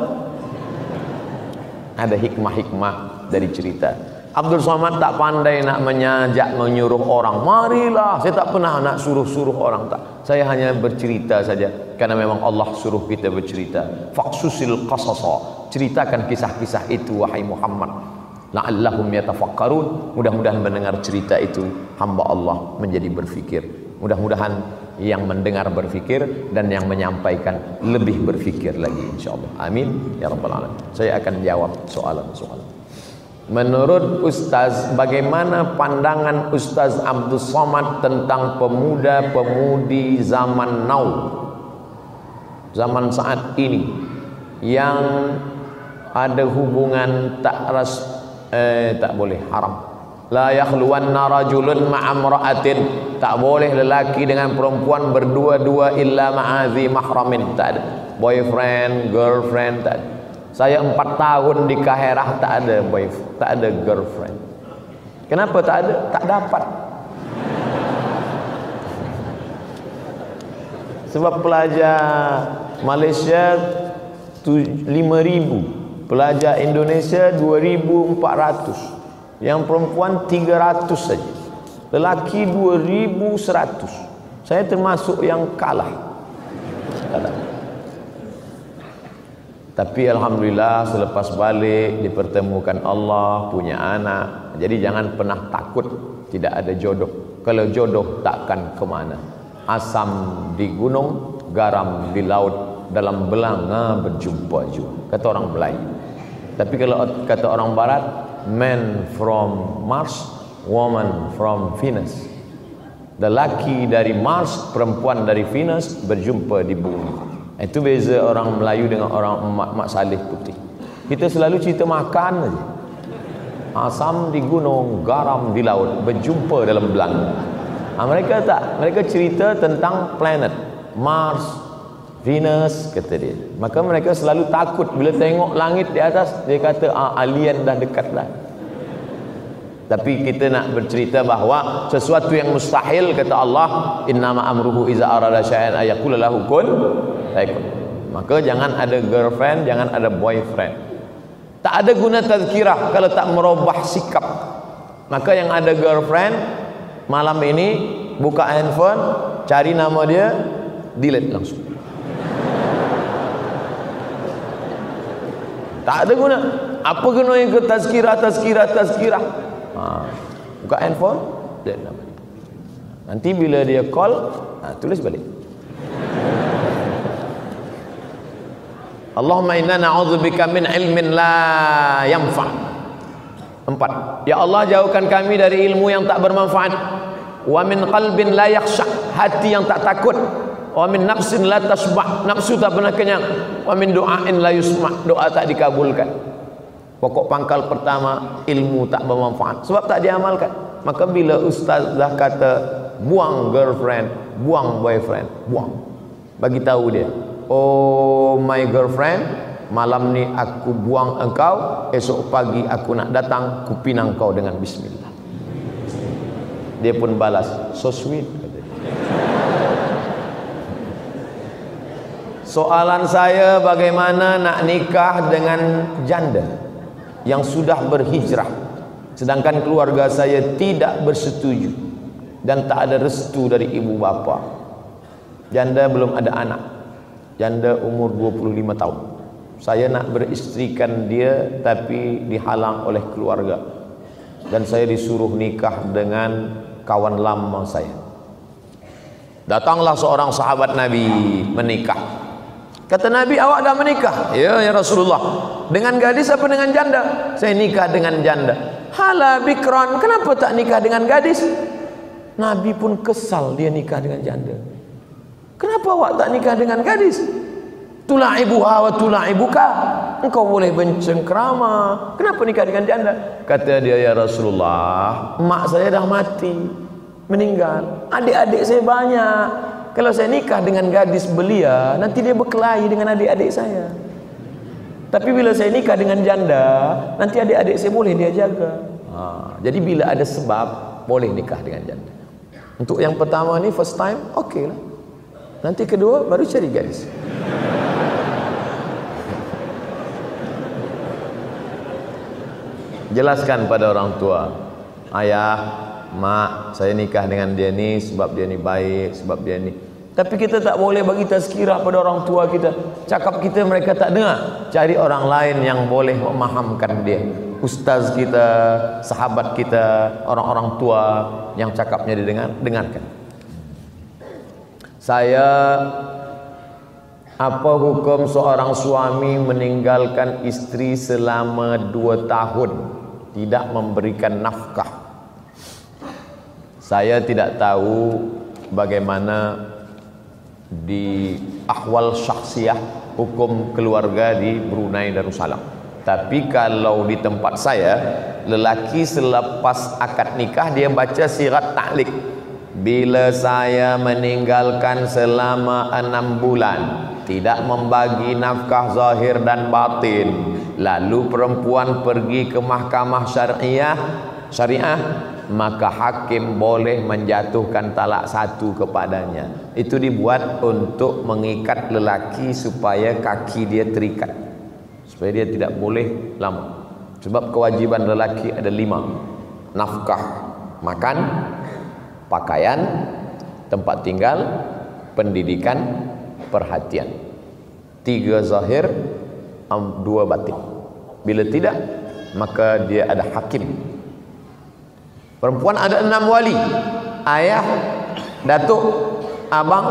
Ada hikmah-hikmah dari cerita. Abdul Somad tak pandai nak menyajak, menyuruh orang. Marilah. Saya tak pernah nak suruh-suruh orang, tak. Saya hanya bercerita saja. Karena memang Allah suruh kita bercerita. Faqsusil qasasa. Ceritakan kisah-kisah itu wahai Muhammad. La'allahum yatafakkarun. Mudah-mudahan mendengar cerita itu hamba Allah menjadi berfikir. Mudah-mudahan yang mendengar berfikir dan yang menyampaikan lebih berfikir lagi, insyaallah. Amin ya rabbal alamin. Saya akan jawab soalan-soalan. Menurut Ustaz, bagaimana pandangan Ustaz Abdul Somad tentang pemuda-pemudi zaman now, zaman saat ini, yang ada hubungan tak boleh, haram. La yakhluwanna rajulun ma'amra'atin, tak boleh lelaki dengan perempuan berdua-dua illa ma'azi mahramin, tak ada. Boyfriend, girlfriend, tak ada. Saya 4 tahun di Kaherah tak ada boyfriend, tak ada girlfriend. Kenapa tak ada? Tak dapat. Sebab pelajar Malaysia 5,000, pelajar Indonesia 2,400, yang perempuan 300 saja, lelaki 2,100. Saya termasuk yang kalah. Tapi alhamdulillah selepas balik dipertemukan Allah, punya anak. Jadi jangan pernah takut tidak ada jodoh. Kalau jodoh takkan kemana. Asam di gunung, garam di laut, dalam belanga berjumpa juga, kata orang Melayu. Tapi kalau kata orang Barat, man from Mars, woman from Venus. Lelaki dari Mars, perempuan dari Venus berjumpa di bumi. Itu beza orang Melayu dengan orang Mak Saleh Putih. Kita selalu cerita makan aja. Asam di gunung, garam di laut, berjumpa dalam belanga. Mereka tak, mereka cerita tentang planet Mars, Venus, kata dia. Maka mereka selalu takut bila tengok langit di atas, dia kata alien dah dekat dah. Tapi kita nak bercerita bahawa sesuatu yang mustahil, kata Allah, innama amruhu iza arada syai'an ayaqula lahu kun fayakun. Maka jangan ada girlfriend, jangan ada boyfriend. Tak ada guna tazkirah kalau tak merubah sikap. Maka yang ada girlfriend, malam ini buka handphone, cari nama dia, delete langsung. Tak ada guna. Apa guna yang ke tazkirah? Buka handphone, delete nama dia. Nanti bila dia call, tulis balik. Allahumma inna na'udzubika min ilmin la yanfa'. 4. Ya Allah, jauhkan kami dari ilmu yang tak bermanfaat. Wa min qalbin la yakhsha', hati yang tak takut. Wa min nafsin la tashba', nafsu tak pernah kenyang. Wa min du'ain la yusma', doa tak dikabulkan. Pokok pangkal pertama, ilmu tak bermanfaat sebab tak diamalkan. Maka bila ustaz dah kata buang girlfriend, buang boyfriend, buang, bagi tahu dia, oh my girlfriend, malam ni aku buang engkau, esok pagi aku nak datang, ku pinang kau dengan bismillah. Dia pun balas, so sweet. Soalan saya, bagaimana nak nikah dengan janda yang sudah berhijrah, sedangkan keluarga saya tidak bersetuju dan tak ada restu dari ibu bapa. Janda belum ada anak, janda umur 25 tahun. Saya nak beristrikan dia tapi dihalang oleh keluarga, dan saya disuruh nikah dengan kawan lama saya. Datanglah seorang sahabat Nabi menikah. Kata Nabi, awak dah menikah? Ya Rasulullah. Dengan gadis apa dengan janda? Saya nikah dengan janda. Hala bikran, kenapa tak nikah dengan gadis? Nabi pun kesal dia nikah dengan janda. Kenapa awak tak nikah dengan gadis? Tula'ibuha wa tula'ibuka, engkau boleh bercengkrama, kenapa nikah dengan janda? Kata dia, ya Rasulullah, mak saya dah mati, meninggal, adik-adik saya banyak. Kalau saya nikah dengan gadis belia, nanti dia berkelahi dengan adik-adik saya. Tapi bila saya nikah dengan janda, nanti adik-adik saya boleh dia jaga. Jadi bila ada sebab, boleh nikah dengan janda. Untuk yang pertama ni, first time, okey lah. Nanti kedua, baru cari gadis. Jelaskan pada orang tua, ayah, mak, saya nikah dengan dia ni sebab dia ni baik, sebab dia ni. Tapi kita tak boleh bagi tazkirah pada orang tua kita. Cakap kita mereka tak dengar. Cari orang lain yang boleh memahamkan dia. Ustaz kita, sahabat kita, orang-orang tua yang cakapnya didengar, dengarkan. Saya, apa hukum seorang suami meninggalkan istri selama 2 tahun tidak memberikan nafkah? Saya tidak tahu bagaimana di ahwal syakhsiyah hukum keluarga di Brunei Darussalam. Tapi kalau di tempat saya, lelaki selepas akad nikah dia baca sirat ta'liq. Bila saya meninggalkan selama 6 bulan, tidak membagi nafkah zahir dan batin, lalu perempuan pergi ke mahkamah syariah, maka hakim boleh menjatuhkan talak 1 kepadanya. Itu dibuat untuk mengikat lelaki supaya kaki dia terikat, supaya dia tidak boleh lama. Sebab kewajiban lelaki ada 5: nafkah, makan, pakaian, tempat tinggal, pendidikan, perhatian. 3 zahir, 2 batin. Bila tidak, maka dia ada hakim. Perempuan ada 6 wali: ayah, datuk, abang,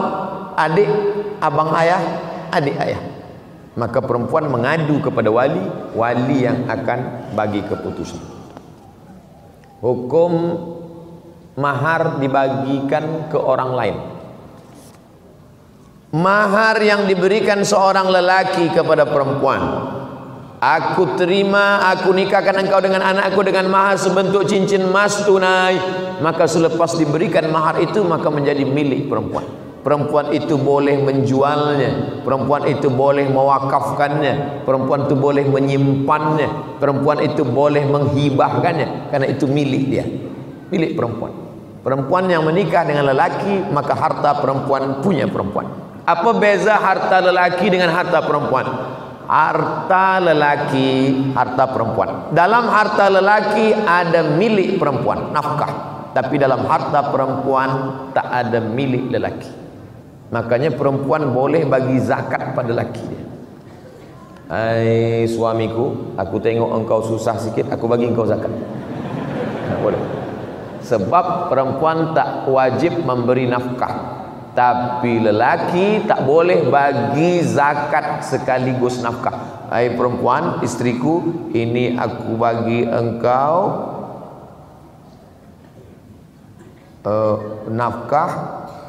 adik, abang ayah, adik ayah. Maka perempuan mengadu kepada wali, wali yang akan bagi keputusan. Hukum mahar dibagikan ke orang lain. Mahar yang diberikan seorang lelaki kepada perempuan, aku terima, aku nikahkan engkau dengan anakku dengan mahar sebentuk cincin emas tunai, maka selepas diberikan mahar itu maka menjadi milik perempuan. Perempuan itu boleh menjualnya, perempuan itu boleh mewakafkannya, perempuan itu boleh menyimpannya, perempuan itu boleh menghibahkannya, karena itu milik dia, milik perempuan. Perempuan yang menikah dengan lelaki, maka harta perempuan punya perempuan. Apa beza harta lelaki dengan harta perempuan? Harta lelaki, harta perempuan. Dalam harta lelaki ada milik perempuan, nafkah. Tapi dalam harta perempuan tak ada milik lelaki. Makanya perempuan boleh bagi zakat pada lelaki dia. Hai suamiku, aku tengok engkau susah sikit, aku bagi engkau zakat. Tak boleh. Sebab perempuan tak wajib memberi nafkah. Tapi lelaki tak boleh bagi zakat sekaligus nafkah. Hai perempuan, istriku, ini aku bagi engkau nafkah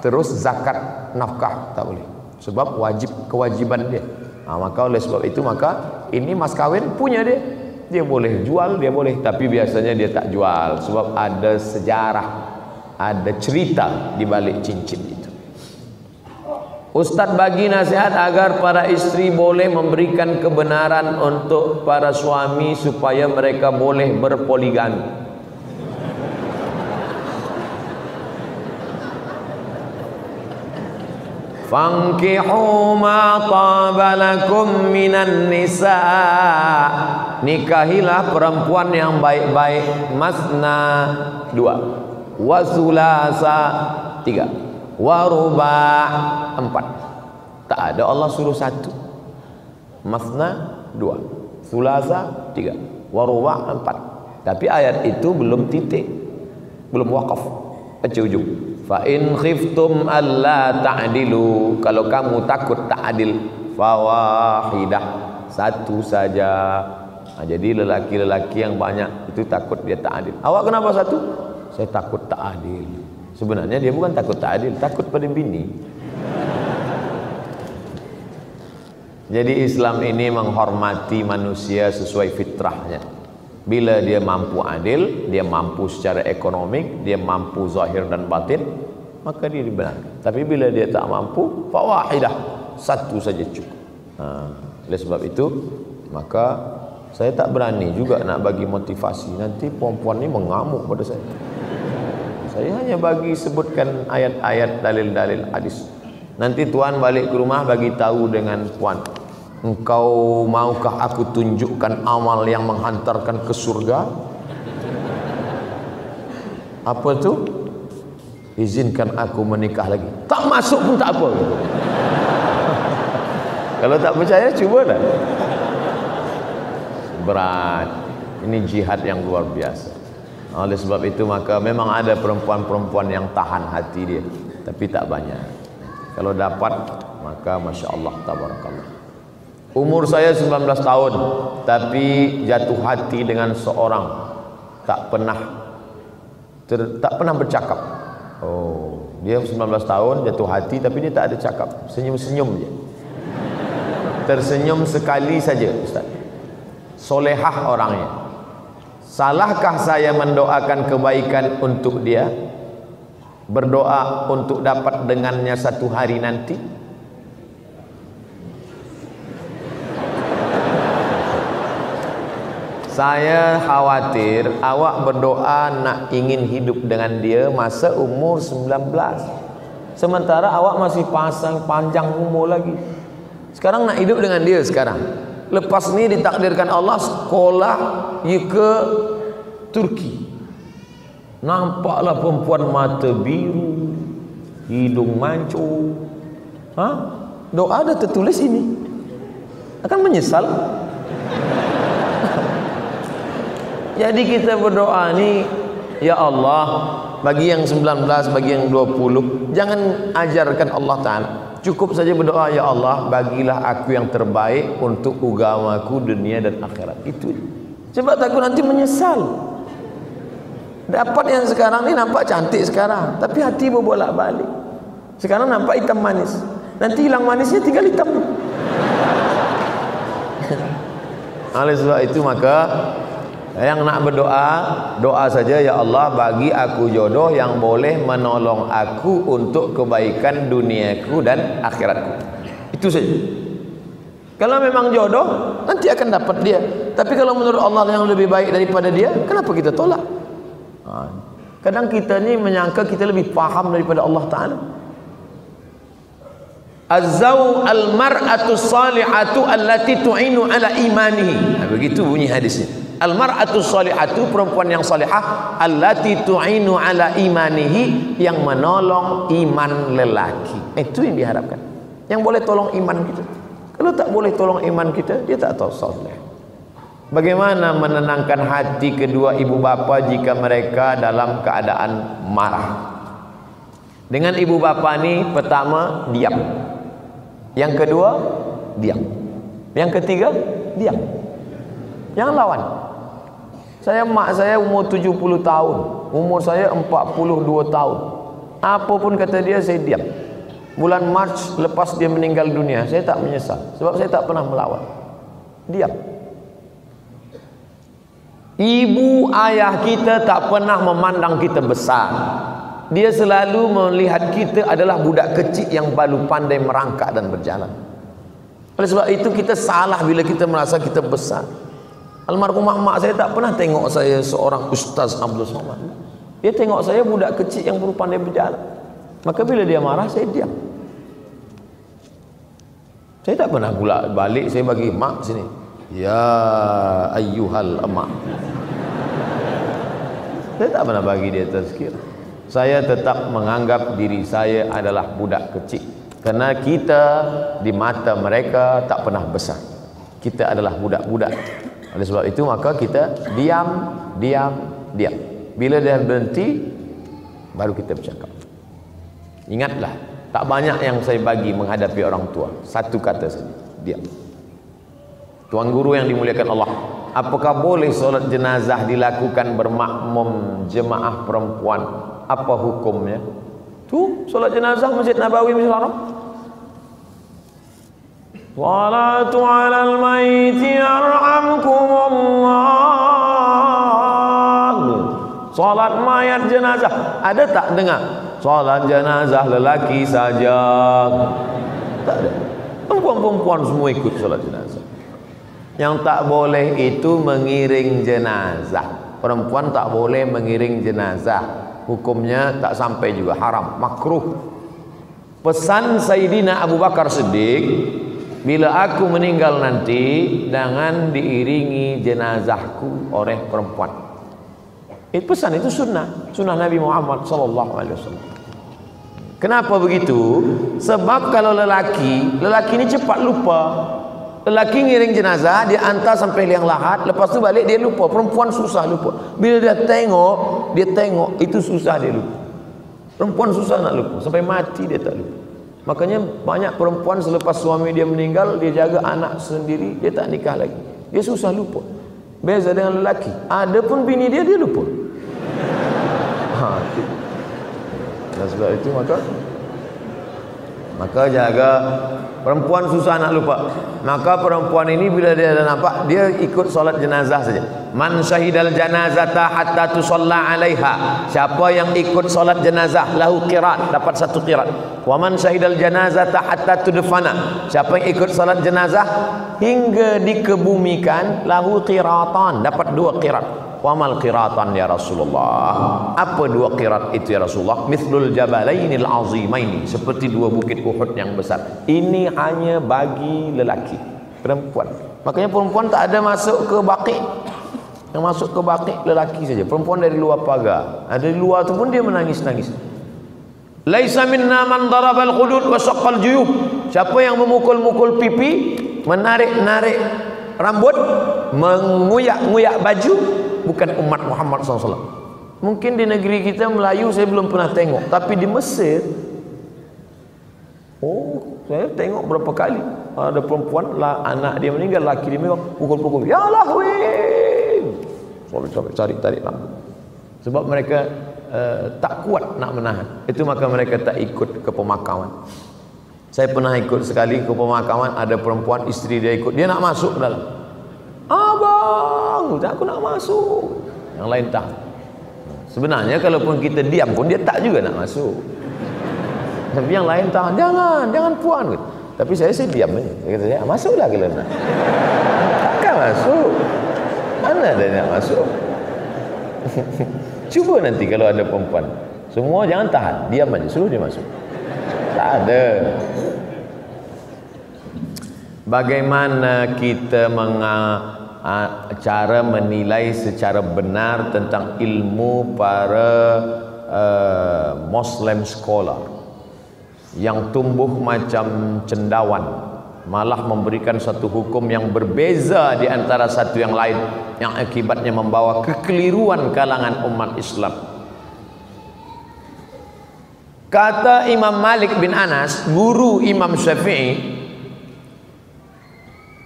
terus zakat nafkah, tak boleh. Sebab kewajiban dia. Maka oleh sebab itu, maka ini mas kawin punya dia. Dia boleh jual, dia boleh, tapi biasanya dia tak jual sebab ada sejarah, ada cerita di balik cincin itu. Ustaz bagi nasihat agar para istri boleh memberikan kebenaran untuk para suami supaya mereka boleh berpoligami. Fankihu ma taba lakum minan nisa, nikahilah perempuan yang baik-baik. Masna 2, wa sulasa 3, wa ruba' 4. Tak ada Allah suruh 1. Masna 2, sulasa 3, wa ruba' 4. Tapi ayat itu belum titik, belum wakaf, ujung. Fa in khiftum alla ta'dilu, kalau kamu takut tak adil, fawahidah, 1 saja. Jadi lelaki-lelaki yang banyak itu takut dia tak adil. Awak kenapa 1? Saya takut tak adil. Sebenarnya dia bukan takut tak adil, takut pada bini. Jadi Islam ini menghormati manusia sesuai fitrahnya. Bila dia mampu adil, dia mampu secara ekonomik, dia mampu zahir dan batin, maka dia dibenarkan. Tapi bila dia tak mampu, fawahidah, 1 saja cukup. Oleh sebab itu, maka saya tak berani juga nak bagi motivasi. Nanti perempuan ni mengamuk pada saya. Saya hanya bagi sebutkan ayat-ayat, dalil-dalil hadis. Nanti tuan balik ke rumah bagi tahu dengan puan, engkau maukah aku tunjukkan amal yang menghantarkan ke surga? Apa tu? Izinkan aku menikah lagi. Tak masuk pun tak apa. Kalau tak percaya, cubalah. Berat. Ini jihad yang luar biasa. Oleh sebab itu, maka memang ada perempuan-perempuan yang tahan hati dia, tapi tak banyak. Kalau dapat maka Masya Allah, tabarakallah. Umur saya 19 tahun, tapi jatuh hati dengan seorang, tak pernah bercakap. Oh, dia 19 tahun jatuh hati, tapi dia tak ada cakap, senyum-senyum je. Tersenyum sekali saja, Ustaz. Solehah orangnya. Salahkah saya mendoakan kebaikan untuk dia? Berdoa untuk dapat dengannya satu hari nanti? Saya khawatir awak berdoa nak ingin hidup dengan dia masa umur 19, sementara awak masih panjang umur lagi. Sekarang nak hidup dengan dia sekarang. Lepas ni ditakdirkan Allah sekolah ke Turki. Nampaklah perempuan mata biru, hidung mancung. Doa ada tertulis ini. Akan menyesal. Jadi kita berdoa ni, ya Allah, bagi yang 19, bagi yang 20, jangan ajarkan Allah Ta'ala. Cukup saja berdoa, ya Allah, bagilah aku yang terbaik untuk agamaku dunia dan akhirat. Itu. Sebab takut nanti menyesal. Dapat yang sekarang ni nampak cantik sekarang, tapi hati berbolak-balik. Sekarang nampak hitam manis, nanti hilang manisnya tinggal hitam. Oleh sebab itu maka yang nak berdoa, doa saja, ya Allah, bagi aku jodoh yang boleh menolong aku untuk kebaikan duniaku dan akhiratku. Itu saja. Kalau memang jodoh, nanti akan dapat dia. Tapi kalau menurut Allah yang lebih baik daripada dia, kenapa kita tolak? Kadang kita ni menyangka kita lebih faham daripada Allah Ta'ala. Az-zaw al-mar'atu salihatu allati tu'inu ala imanihi. Begitu bunyi hadisnya. Al-mar'atu salihatu, perempuan yang salihah, allati tu'inu ala imanihi, yang menolong iman lelaki. Itu yang diharapkan. Yang boleh tolong iman kita. Kalau tak boleh tolong iman kita, dia tak tahu salih. Bagaimana menenangkan hati kedua ibu bapa jika mereka dalam keadaan marah? Dengan ibu bapa ni, pertama diam. Yang kedua diam. Yang ketiga diam. Jangan lawan. Mak saya umur 70 tahun, umur saya 42 tahun. Apapun kata dia, saya diam. Bulan Mac lepas dia meninggal dunia, saya tak menyesal, sebab saya tak pernah melawan. Diam. Ibu ayah kita tak pernah memandang kita besar. Dia selalu melihat kita adalah budak kecil yang baru pandai merangkak dan berjalan. Oleh sebab itu kita salah bila kita merasa kita besar. Almarhumah mak saya tak pernah tengok saya seorang Ustaz Abdul Somad. Dia tengok saya budak kecil yang baru pandai berjalan. Maka bila dia marah, saya diam. Saya tak pernah pula balik, saya bagi mak sini, ya ayyuhal emak. Saya tak pernah bagi dia tazkir. Saya tetap menganggap diri saya adalah budak kecil, karena kita di mata mereka tak pernah besar. Kita adalah budak-budak. Oleh sebab itu maka kita diam. Bila dia berhenti, baru kita bercakap. Ingatlah, tak banyak yang saya bagi menghadapi orang tua. Satu kata saja, diam. Tuan guru yang dimuliakan Allah, apakah boleh solat jenazah dilakukan bermakmum jemaah perempuan? Apa hukumnya? Tu solat jenazah Masjid Nabawi, Masjid Haram. Salatu alal maiti yarhamkumullah. Salat mayat jenazah. Ada tak dengar? Salat jenazah lelaki saja. Tak ada. Perempuan-perempuan semua ikut salat jenazah. Yang tak boleh itu mengiring jenazah. Perempuan tak boleh mengiring jenazah. Hukumnya tak sampai juga, haram, makruh. Pesan Sayyidina Abu Bakar Siddiq, bila aku meninggal nanti, jangan diiringi jenazahku oleh perempuan. Itu pesan, itu sunnah Nabi Muhammad SAW. Kenapa begitu? Sebab kalau lelaki ini cepat lupa. Lelaki ngiring jenazah, dia hantar sampai liang lahat, lepas tu balik dia lupa. Perempuan susah lupa. Bila dia tengok itu susah dia lupa. Perempuan susah nak lupa, sampai mati dia tak lupa. Makanya banyak perempuan selepas suami dia meninggal, dia jaga anak sendiri, dia tak nikah lagi. Dia susah lupa. Beza dengan lelaki, ada pun bini dia lupa. Dan sebab itu maka jaga. Perempuan susah nak lupa. Maka perempuan ini bila dia dah nampak, dia ikut solat jenazah saja. Man syahidal janazata hatta tusalla alaiha. Siapa yang ikut solat jenazah lahu qirat, dapat 1 qirat. Wa man syahidal janazata hatta tudfana. Siapa yang ikut solat jenazah hingga dikebumikan lahu qiratan, dapat 2 qirat. Wa mal qiratan ya Rasulullah. Apa 2 qirat itu ya Rasulullah? Mithlul jabalainil azimaini, seperti 2 bukit Uhud yang besar. Ini hanya bagi lelaki. Perempuan, makanya perempuan tak ada masuk ke baqi. Yang masuk ke baqi lelaki saja. Perempuan dari luar pagar. Dari luar tu pun dia menangis-nangis. Laisa minna man darabal khudud wa saqqal juyub. Siapa yang memukul-mukul pipi, menarik-narik rambut, menguyak-nguyak baju, bukan umat Muhammad SAW. Mungkin di negeri kita Melayu saya belum pernah tengok, tapi di Mesir, saya tengok berapa kali ada perempuan lah, anak dia meninggal, laki dia meninggal, pukul-pukul, ya lahwi, sampai tarik rambut. Sebab mereka tak kuat nak menahan. Itu maka mereka tak ikut ke pemakaman. Saya pernah ikut sekali ke pemakaman, ada perempuan, isteri dia ikut, dia nak masuk ke dalam. Abang, aku nak masuk. Yang lain tak. Sebenarnya kalaupun kita diam pun dia tak juga nak masuk. Tapi yang lain tak, jangan puan. Tapi saya diam aja. Dia kata saya, masuklah kalau nak. Takkan masuk. Mana ada nak masuk? Cuba nanti kalau ada perempuan, semua jangan tahan, diam aja, suruh dia masuk. Tak ada. Bagaimana kita cara menilai secara benar tentang ilmu para Muslim scholar yang tumbuh macam cendawan, malah memberikan satu hukum yang berbeza di antara satu yang lain, yang akibatnya membawa kekeliruan kalangan umat Islam. Kata Imam Malik bin Anas, guru Imam Syafi'i,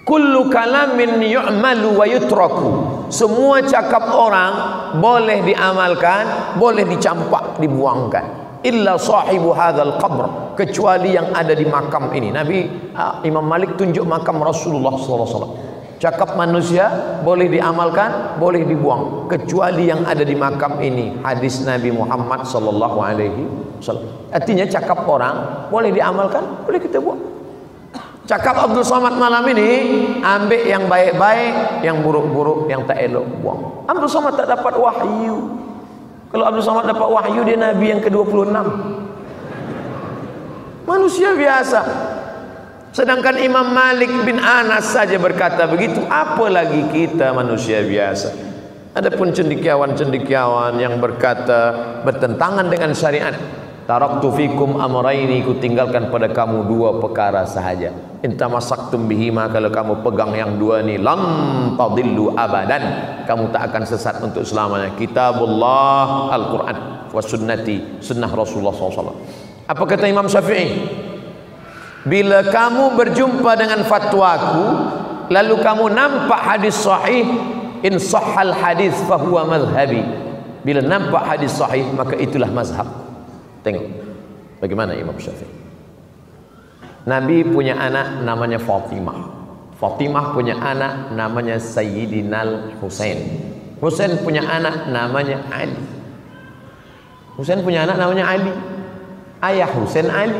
kullu kalamin yu'malu wa yutraku. Semua cakap orang boleh diamalkan, boleh dicampak, dibuangkan. Illa sahibu hadzal qabr, kecuali yang ada di makam ini. Imam Malik tunjuk makam Rasulullah SAW. Cakap manusia boleh diamalkan, boleh dibuang, kecuali yang ada di makam ini. Hadis Nabi Muhammad SAW. Artinya cakap orang boleh diamalkan, boleh kita buang. Cakap Abdul Somad malam ini, ambil yang baik-baik, yang buruk-buruk, yang tak elok, buang. Abdul Somad tak dapat wahyu. Kalau Abdul Somad dapat wahyu, dia Nabi yang ke-26. Manusia biasa. Sedangkan Imam Malik bin Anas saja berkata begitu, apalagi kita manusia biasa. Adapun cendekiawan-cendekiawan yang berkata bertentangan dengan syariat, taraktu fikum amraini, ku tinggalkan pada kamu 2 perkara sahaja. Intamasaktum bihima, kalau kamu pegang yang 2 ni, lam tadillu abadan, kamu tak akan sesat untuk selamanya. Kitabullah, Al-Quran, wa sunnati, sunnah Rasulullah SAW. Apa kata Imam Syafi'i? Bila kamu berjumpa dengan fatwaku, lalu kamu nampak hadis sahih, in sahhal hadis fahuwa madhhabi. Bila nampak hadis sahih, maka itulah mazhab. Tengok bagaimana Imam Syafi'i. Nabi punya anak namanya Fatimah. Fatimah punya anak namanya Sayyidina Husain. Husain punya anak namanya Ali. Husain punya anak namanya Ali. Ayah Husain Ali,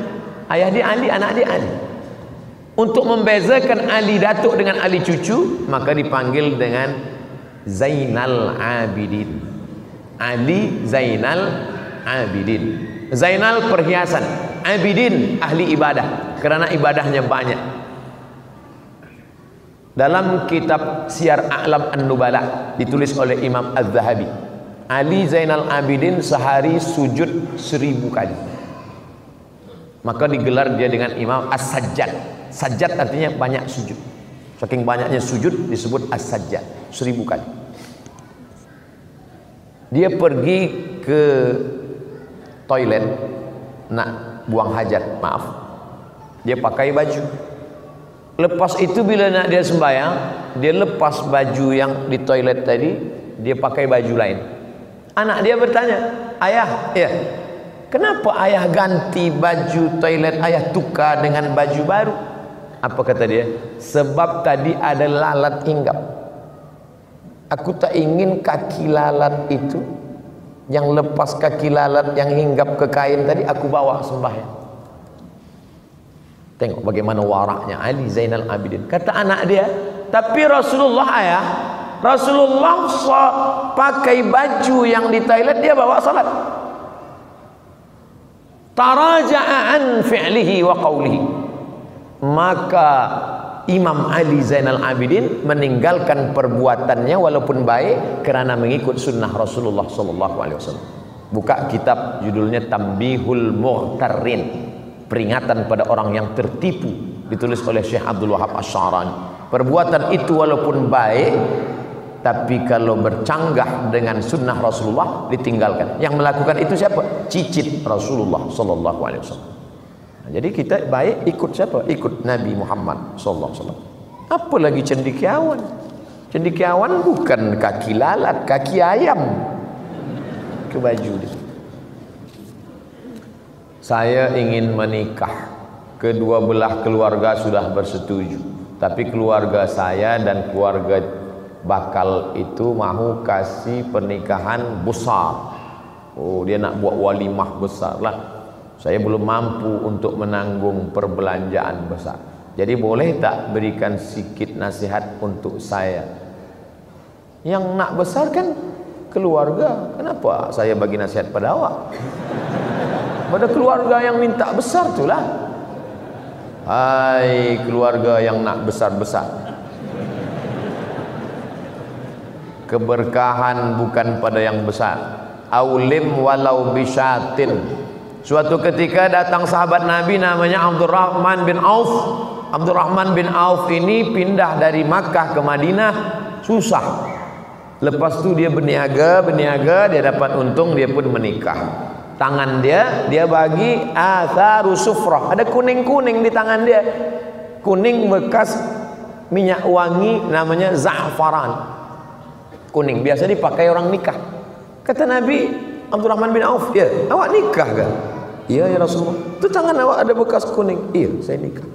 ayah dia Ali, anak dia Ali. Untuk membezakan Ali datuk dengan Ali cucu, maka dipanggil dengan Zainal Abidin. Ali Zainal Abidin. Zainal perhiasan, Abidin ahli ibadah, kerana ibadahnya banyak. Dalam kitab Syiar A'lam An-Nubala ditulis oleh Imam Az-Zahabi, Ali Zainal Abidin sehari sujud 1000 kali. Maka digelar dia dengan Imam As-Sajjad. Sajjad artinya banyak sujud. Saking banyaknya sujud disebut As-Sajjad, 1000 kali. Dia pergi ke toilet nak buang hajat, maaf, Dia pakai baju. Lepas itu bila nak dia sembahyang, dia lepas baju yang di toilet tadi, dia pakai baju lain. Anak dia bertanya, "Ayah, ya, kenapa ayah ganti baju toilet, ayah tukar dengan baju baru?" Apa kata dia? "Sebab tadi ada lalat hinggap. Aku tak ingin kaki lalat itu, yang lepas kaki lalat yang hinggap ke kain tadi, aku bawa sembahyang." Tengok bagaimana waraknya Ali Zainal Abidin. Kata anak dia, "Tapi Rasulullah, ayah, Rasulullah pakai baju yang di toilet, dia bawa salat." Taraja'a an fi'lihi wa qawlihi. Maka Imam Ali Zainal Abidin meninggalkan perbuatannya walaupun baik kerana mengikut sunnah Rasulullah sallallahu alaihi wasallam. Buka kitab judulnya Tambihul Mughtarrin, peringatan pada orang yang tertipu, ditulis oleh Syekh Abdul Wahab Asy-Sya'rani. Perbuatan itu walaupun baik, tapi kalau bercanggah dengan sunnah Rasulullah ditinggalkan. Yang melakukan itu siapa? Cicit Rasulullah sallallahu alaihi wasallam. Jadi kita baik ikut siapa? Ikut Nabi Muhammad sallallahu alaihi wasallam. Apa lagi cendekiawan? Cendekiawan bukan kaki lalat, kaki ayam ke baju dia. Saya ingin menikah. Kedua belah keluarga sudah bersetuju, tapi keluarga saya dan keluarga bakal itu mahu kasih pernikahan besar. Oh, dia nak buat walimah besar lah. Saya belum mampu untuk menanggung perbelanjaan besar. Jadi boleh tak berikan sikit nasihat untuk saya? Yang nak besar kan keluarga. Kenapa saya bagi nasihat pada awak? Pada keluarga yang minta besar itulah. Hai keluarga yang nak besar-besar, keberkahan bukan pada yang besar. Aulim walau bisyatin. Suatu ketika datang sahabat Nabi namanya Abdurrahman bin Auf. Abdurrahman bin Auf ini pindah dari Makkah ke Madinah, susah. Lepas tu dia berniaga, dia dapat untung, dia pun menikah. Tangan dia bagi atharu sufrah, ada kuning-kuning di tangan dia, kuning bekas minyak wangi namanya za'faran, kuning biasa dipakai orang nikah. Kata Nabi, Abdurrahman bin Auf, "Ya, awak nikah kan?" "Iya ya Rasulullah." "Itu tangan awak ada bekas kuning." "Iya, saya nikah."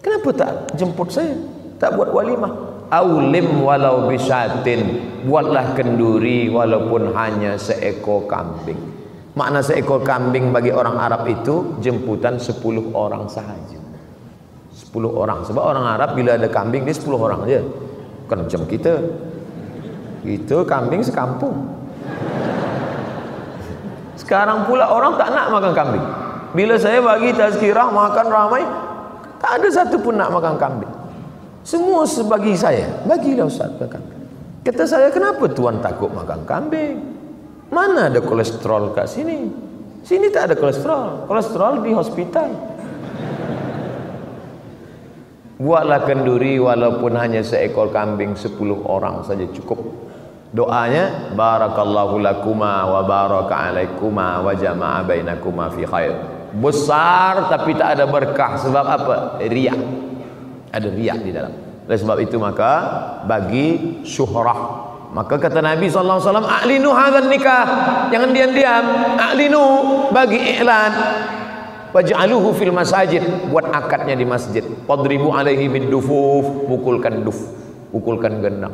"Kenapa tak jemput saya, tak buat walimah?" Aulim walau bisyatin, buatlah kenduri walaupun hanya seekor kambing. Makna seekor kambing bagi orang Arab itu jemputan 10 orang sahaja. 10 orang. Sebab orang Arab bila ada kambing dia 10 orang aja. Bukan macam kita. Itu kambing sekampung. Sekarang pula orang tak nak makan kambing. Bila saya bagi tazkirah makan ramai, tak ada satu pun nak makan kambing. Semua sebagi saya. Bagilah Ustaz makan kambing. Kata saya, "Kenapa tuan takut makan kambing? Mana ada kolesterol kat sini? Sini tak ada kolesterol. Kolesterol di hospital." Buatlah kenduri walaupun hanya seekor kambing, 10 orang saja cukup. Doanya, barakallahu lakuma wa baraka alaikuma wa jama'a bainakuma fi khair. Besar tapi tak ada berkah. Sebab apa? Riak. Ada riak di dalam. Oleh sebab itu maka bagi syuhrah. Maka kata Nabi SAW, "A'linu hadzal nikah." Jangan diam-diam. A'linu, bagi iklan. Waj'aluhu fil masajid, buat akadnya di masjid. Wadribu alaihi bidufuf, pukulkan duf, pukulkan gendang.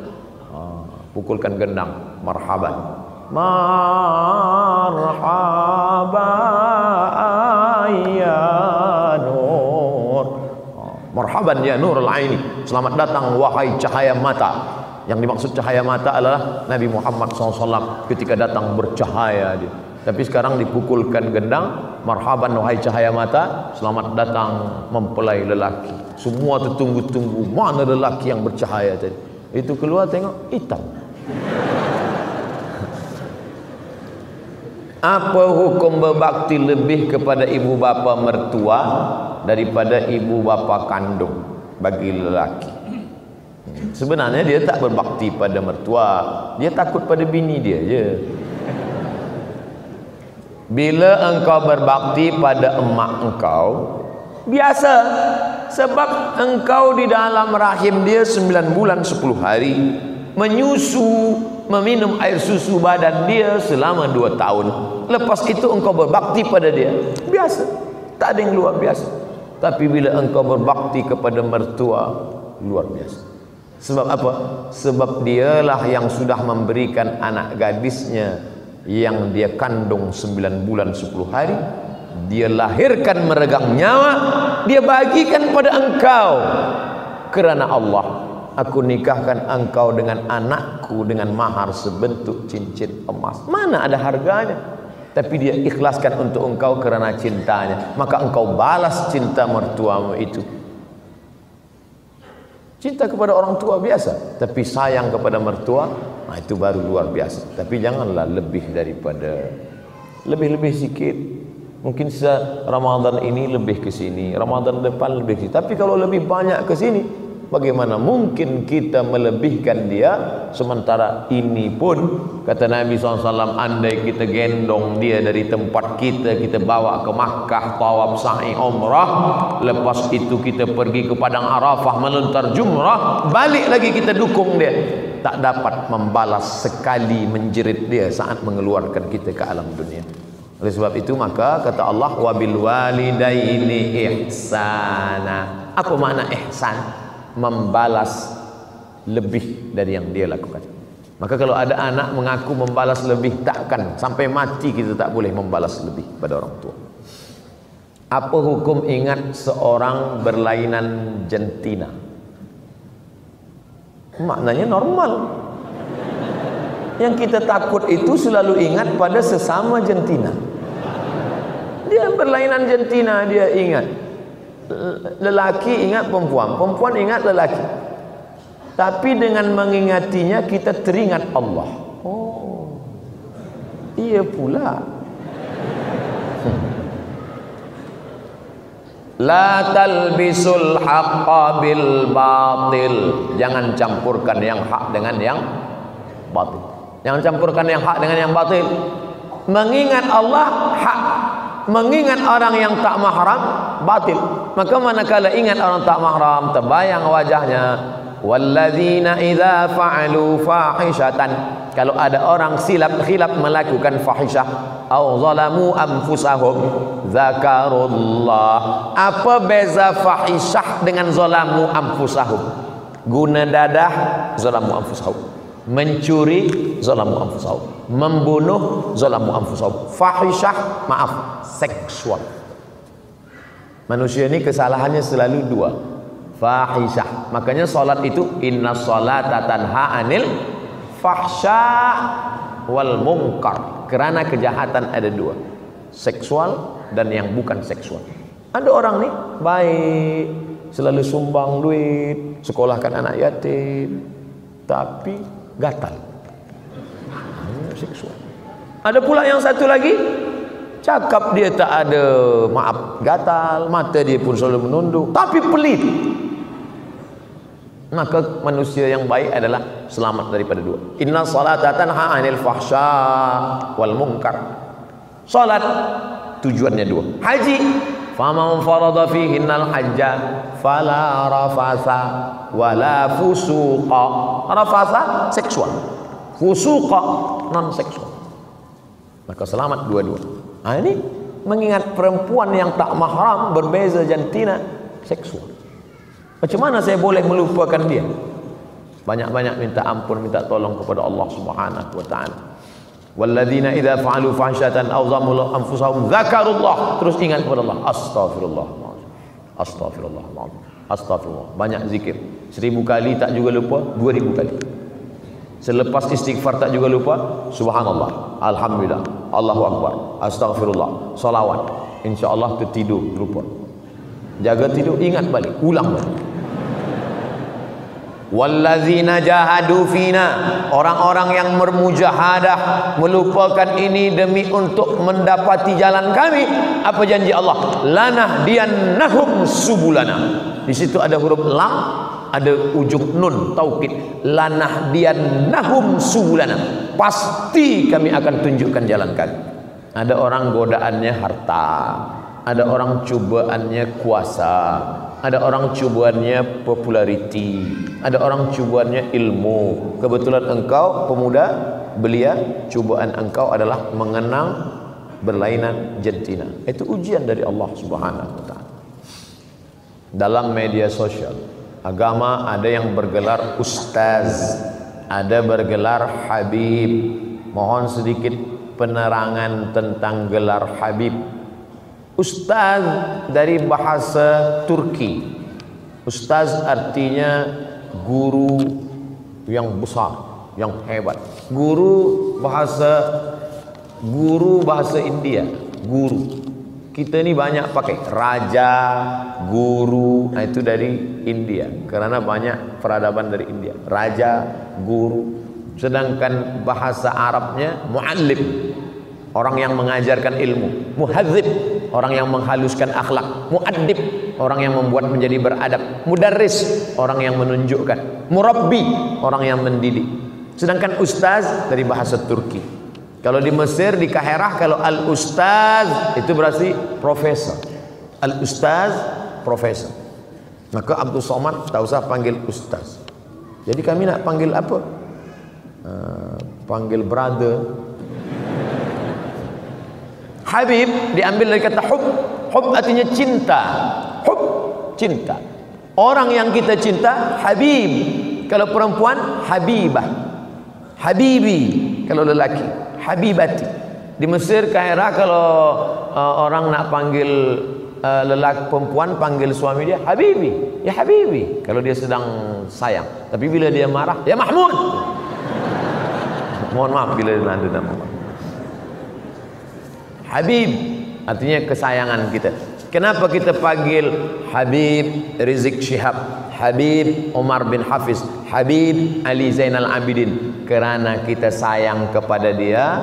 Pukulkan gendang. Marhaban. Marhaban ya nur. Marhaban ya nurul aini. Selamat datang wahai cahaya mata. Yang dimaksud cahaya mata adalah Nabi Muhammad SAW ketika datang bercahaya dia. Tapi sekarang dipukulkan gendang, marhaban wahai cahaya mata, selamat datang mempelai lelaki. Semua tertunggu-tunggu, mana lelaki yang bercahaya tadi. Itu keluar tengok hitam. Apa hukum berbakti lebih kepada ibu bapa mertua daripada ibu bapa kandung bagi lelaki? Sebenarnya dia tak berbakti pada mertua, dia takut pada bini dia je. Bila engkau berbakti pada emak engkau, biasa. Sebab engkau di dalam rahim dia 9 bulan 10 hari, menyusu, meminum air susu badan dia selama 2 tahun. Lepas itu engkau berbakti pada dia, biasa, tak ada yang luar biasa. Tapi bila engkau berbakti kepada mertua, luar biasa. Sebab apa? Sebab dialah yang sudah memberikan anak gadisnya yang dia kandung 9 bulan 10 hari, dia lahirkan meregang nyawa, dia bagikan pada engkau. Kerana Allah, aku nikahkan engkau dengan anakku dengan mahar sebentuk cincin emas. Mana ada harganya? Tapi dia ikhlaskan untuk engkau kerana cintanya. Maka engkau balas cinta mertuamu itu. Cinta kepada orang tua biasa, tapi sayang kepada mertua, nah itu baru luar biasa. Tapi janganlah lebih daripada, lebih sikit. Mungkin Ramadan ini lebih ke sini, Ramadan depan lebih ke sini. Tapi kalau lebih banyak ke sini, bagaimana mungkin kita melebihkan dia? Sementara ini pun kata Nabi SAW, andai kita gendong dia dari tempat kita bawa ke Makkah, tawaf sa'i umrah, lepas itu kita pergi ke Padang Arafah melontar jumrah, balik lagi kita dukung dia, tak dapat membalas sekali menjerit dia saat mengeluarkan kita ke alam dunia. Oleh sebab itu maka kata Allah, wabil walidaini ihsana. Apa makna ihsan? Membalas lebih dari yang dia lakukan. Maka kalau ada anak mengaku membalas lebih, takkan sampai mati kita tak boleh membalas lebih pada orang tua. Apa hukum ingat seorang berlainan jantina? Maknanya normal. Yang kita takut itu selalu ingat pada sesama jantina. Dia berlainan jantina, dia ingat. Lelaki ingat perempuan, perempuan ingat lelaki. Tapi dengan mengingatinya kita teringat Allah. Oh, iya pula. La talbisul haqqa bil batil. Jangan campurkan yang hak dengan yang batil. Jangan campurkan yang hak dengan yang batil. Mengingat Allah hak, mengingat orang yang tak mahram batil. Maka manakala ingat orang tak mahram, terbayang wajahnya. Walladzina idza fa'alu fahishatan. Kalau ada orang khilaf melakukan fahisyah, au zalamu anfusahum zakarullah. Apa beza fahisyah dengan zalamu anfusahum? Guna dadah, zalamu anfusahum. Mencuri, zalamu anfusahum. Membunuh, zalamu anfusahum. Fahisyah, maaf, seksual. Manusia ini kesalahannya selalu dua, fahisyah. Makanya salat itu inna salata tanha anil fahsya wal munkar. Kerana kejahatan ada dua, seksual dan yang bukan seksual. Ada orang nih baik, selalu sumbang duit, sekolahkan anak yatim, tapi gatal, seksual. Ada pula yang satu lagi, cakap dia tak ada, maaf, gatal, mata dia pun selalu menunduk, tapi pelit. Maka manusia yang baik adalah selamat daripada dua. Inna salata tanha 'anil fahsya wal munkar. Salat tujuannya dua. Haji, faman farada fihinnal hajja fala rafasa wala fusuqa. Rafasa seksual, fusuqa non seksual. Maka selamat dua-dua. Nah, ini mengingat perempuan yang tak mahram, berbeza jantina, seksual. Macam mana saya boleh melupakan dia? Banyak-banyak minta ampun, minta tolong kepada Allah Subhanahu wa taala. Walladzina idza fa'alu fahsyatan aw zalamu anfusahum dzakarullah. Terus ingat kepada Allah. Astagfirullah. Astagfirullah. Astagfirullah. Banyak zikir. 1000 kali tak juga lupa, 2000 kali. Selepas istighfar tak juga lupa, subhanallah, alhamdulillah, Allahu akbar, astagfirullah, salawat. Insyaallah tertidur lupa. Jaga tidur, ingat balik, ulang balik. Wallazina jahadu fina, orang-orang yang bermujahadah melupakan ini demi untuk mendapati jalan kami. Apa janji Allah? Lanahdiyannahum subulana. Di situ ada huruf lam, ada ujung nun taukid. Lanahdiyannahum subulana. Pasti kami akan tunjukkan jalan kami. Ada orang godaannya harta, ada orang cobaannya kuasa, ada orang cobaannya populariti, ada orang cobaannya ilmu. Kebetulan engkau pemuda belia, cobaan engkau adalah mengenang berlainan jantina. Itu ujian dari Allah Subhanahu wa taala. Dalam media sosial agama ada yang bergelar ustaz, ada bergelar habib. Mohon sedikit penerangan tentang gelar habib. Ustaz dari bahasa Turki. Ustaz artinya guru yang besar, yang hebat. Guru bahasa India, guru. Kita ini banyak pakai raja, guru. Nah itu dari India, karena banyak peradaban dari India. Raja, guru. Sedangkan bahasa Arabnya muallim, orang yang mengajarkan ilmu. Muhadzib, orang yang menghaluskan akhlak. Muaddib, orang yang membuat menjadi beradab. Mudarris, orang yang menunjukkan. Murabbi, orang yang mendidik. Sedangkan ustaz dari bahasa Turki. Kalau di Mesir, di Kaherah, kalau al-ustaz itu berarti profesor. Al-ustaz, profesor. Maka Abdul Somad tak usah panggil ustaz. Jadi kami nak panggil apa? Panggil brother. Habib diambil dari kata hub. Hub artinya cinta. Hub, cinta. Orang yang kita cinta, habib. Kalau perempuan, habibah. Habibi kalau lelaki, habibati. Di Mesir, Kairah, kalau orang nak panggil lelaki perempuan, panggil suami dia habibi, ya habibi kalau dia sedang sayang. Tapi bila dia marah, ya Mahmud. Mohon maaf bila dilanjut nama Habib artinya kesayangan kita. Kenapa kita panggil Habib Rizik Syihab, Habib Umar bin Hafiz, Habib Ali Zainal Abidin? Kerana kita sayang kepada dia,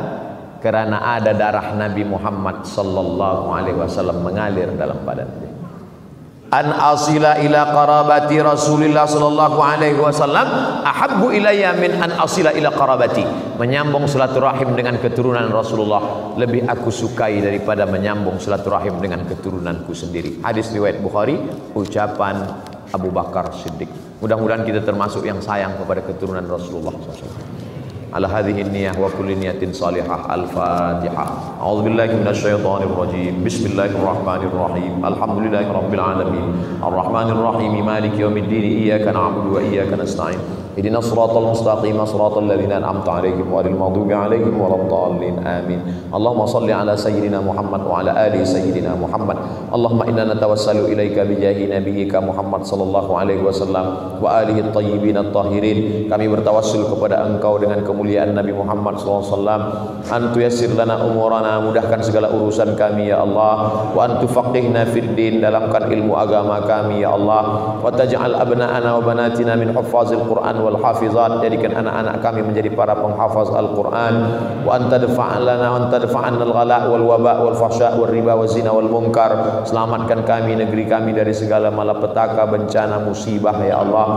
kerana ada darah Nabi Muhammad sallallahu alaihi wasallam mengalir dalam badan dia. An asila ila qarabati Rasulillah sallallahu alaihi wasallam ahabbu ilayya min an asila ila qarabati. Menyambung silaturahim dengan keturunan Rasulullah lebih aku sukai daripada menyambung silaturahim dengan keturunanku sendiri. Hadis riwayat Bukhari, ucapan Abu Bakar Siddiq. Mudah-mudahan kita termasuk yang sayang kepada keturunan Rasulullah SAW. Ala hadhihi niyyah wa kulli niyatin salihah. Al-Fatihah. A'udzubillahi minasyaitonir rajim. Bismillahirrahmanirrahim. Alhamdulillahi rabbil alamin. Arrahmanir rahim. Maliki yaumiddin. Iyyaka na'budu wa iyyaka nasta'in. Ihdinas siratal mustaqim, siratal ladzina an'amta 'alaihim ghairil maghdubi 'alaihim waladdallin. Amin. Allahumma shalli ala sayyidina Muhammad wa ala ali sayyidina Muhammad. Allahumma inna natawassalu ilaika bi jahi nabiyyika Muhammad sallallahu alaihi wasallam wa alihi at-tayyibin at-tahirin. Kami bertawassul kepada Engkau dengan kemuliaan Nabi Muhammad SAW. Antu yassir lana umurana, mudahkan segala urusan kami ya Allah. Wa antu faqihna fid din, dalamkan ilmu agama kami ya Allah. Wa taj'al abna'ana wa banatina min huffazil Qur'an wal hafizat, jadikan anak-anak kami menjadi para penghafaz Al-Quran. Wa anta dafa'lana wa anta dafa'anna al-ghala wal waba wal fahsya wal riba wal zina wal munkar. Selamatkan kami, negeri kami dari segala malapetaka, bencana, musibah ya Allah.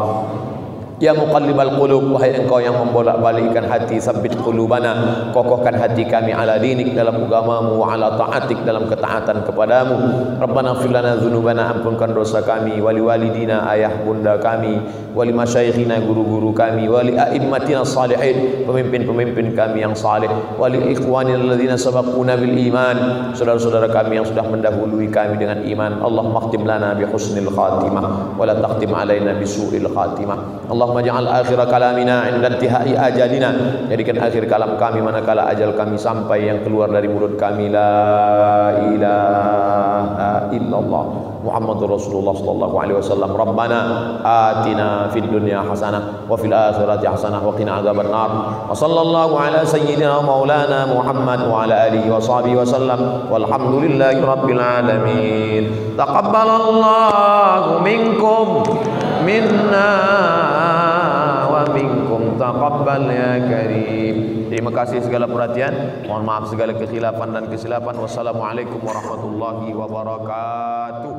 Ya muqallibal qulub, wahai Engkau yang membolak-balikkan hati, sabbit qulubana, kokohkan hati kami ala dinik, dalam agamamu, wa ala ta'atik, dalam ketaatan kepadamu. Rabbana ighfir lana dzunubana, ampunkan dosa kami, wali walidina, ayah bunda kami, wali masyayikhina, guru-guru kami, wali a'immatina salihin, pemimpin-pemimpin kami yang saleh, wali ikhwanina alladzina sabaquna bil iman, saudara-saudara kami yang sudah mendahului kami dengan iman. Allahumma khtim lana bi husnil khatimah wa la takhtim alaina bi su'il khatimah. Allahumma ja'al akhir kalamina 'inda intihai ajalina, jadikan akhir kalam kami manakala ajal kami sampai, yang keluar dari mulut kami la ilaha illallah Muhammadur Rasulullah sallallahu alaihi wasallam. Rabbana atina fid dunya hasanah wa fil akhirati hasanah wa qina adzabannar. Wa sallallahu ala sayyidina maulana Muhammad wa ala alihi wa sahbihi wasallam. Walhamdulillahi rabbil alamin. Taqabbalallahu minkum minna wa minkum taqabbal ya karim. Terima kasih segala perhatian. Mohon maaf segala kekhilafan dan kesilapan. Wassalamualaikum warahmatullahi wabarakatuh.